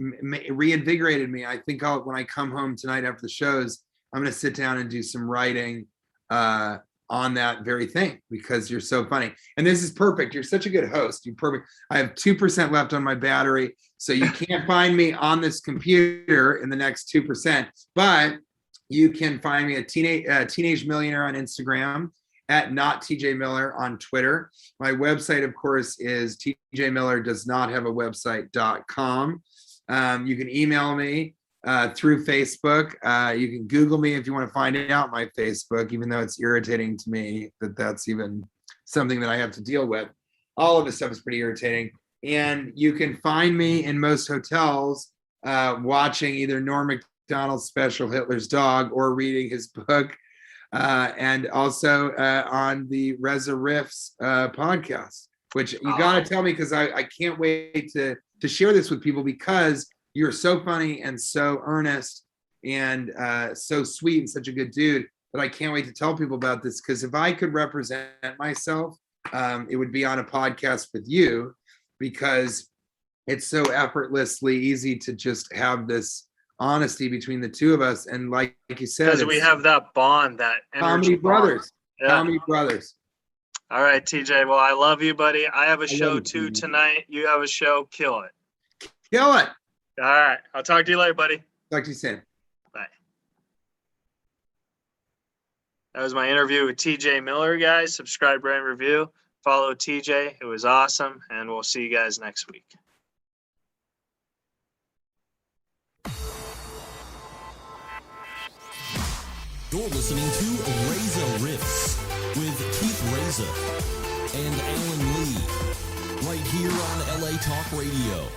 reinvigorated me. I think when I come home tonight after the shows, I'm going to sit down and do some writing on that very thing because you're so funny. And this is perfect. You're such a good host. You're perfect. I have 2% left on my battery. So you can't find me on this computer in the next 2%. But you can find me at Teenage Millionaire on Instagram, at not T.J.Miller on Twitter. My website, of course, is tjmiller.doesnothaveawebsite.com. You can email me through Facebook. You can Google me if you want to find out my Facebook, even though it's irritating to me that that's even something that I have to deal with. All of this stuff is pretty irritating. And you can find me in most hotels watching either Norm Macdonald's special Hitler's Dog or reading his book and also on the Reza Riffs podcast, which you got to tell me because I can't wait to share this with people because you're so funny and so earnest and so sweet and such a good dude that I can't wait to tell people about this because if I could represent myself, it would be on a podcast with you because it's so effortlessly easy to just have this honesty between the two of us. And like you said, because we have that bond, that comedy brothers. Yeah. Comedy brothers. All right, TJ. Well, I love you, buddy. I have a show too tonight. You have a show. Kill it. Kill it. All right. I'll talk to you later, buddy. Talk to you soon. Bye. That was my interview with T.J.Miller, guys. Subscribe, rate, and review. Follow TJ. It was awesome. And we'll see you guys next week. You're listening to Reza Riffs with Keith Reza and Alan Lee right here on LA Talk Radio.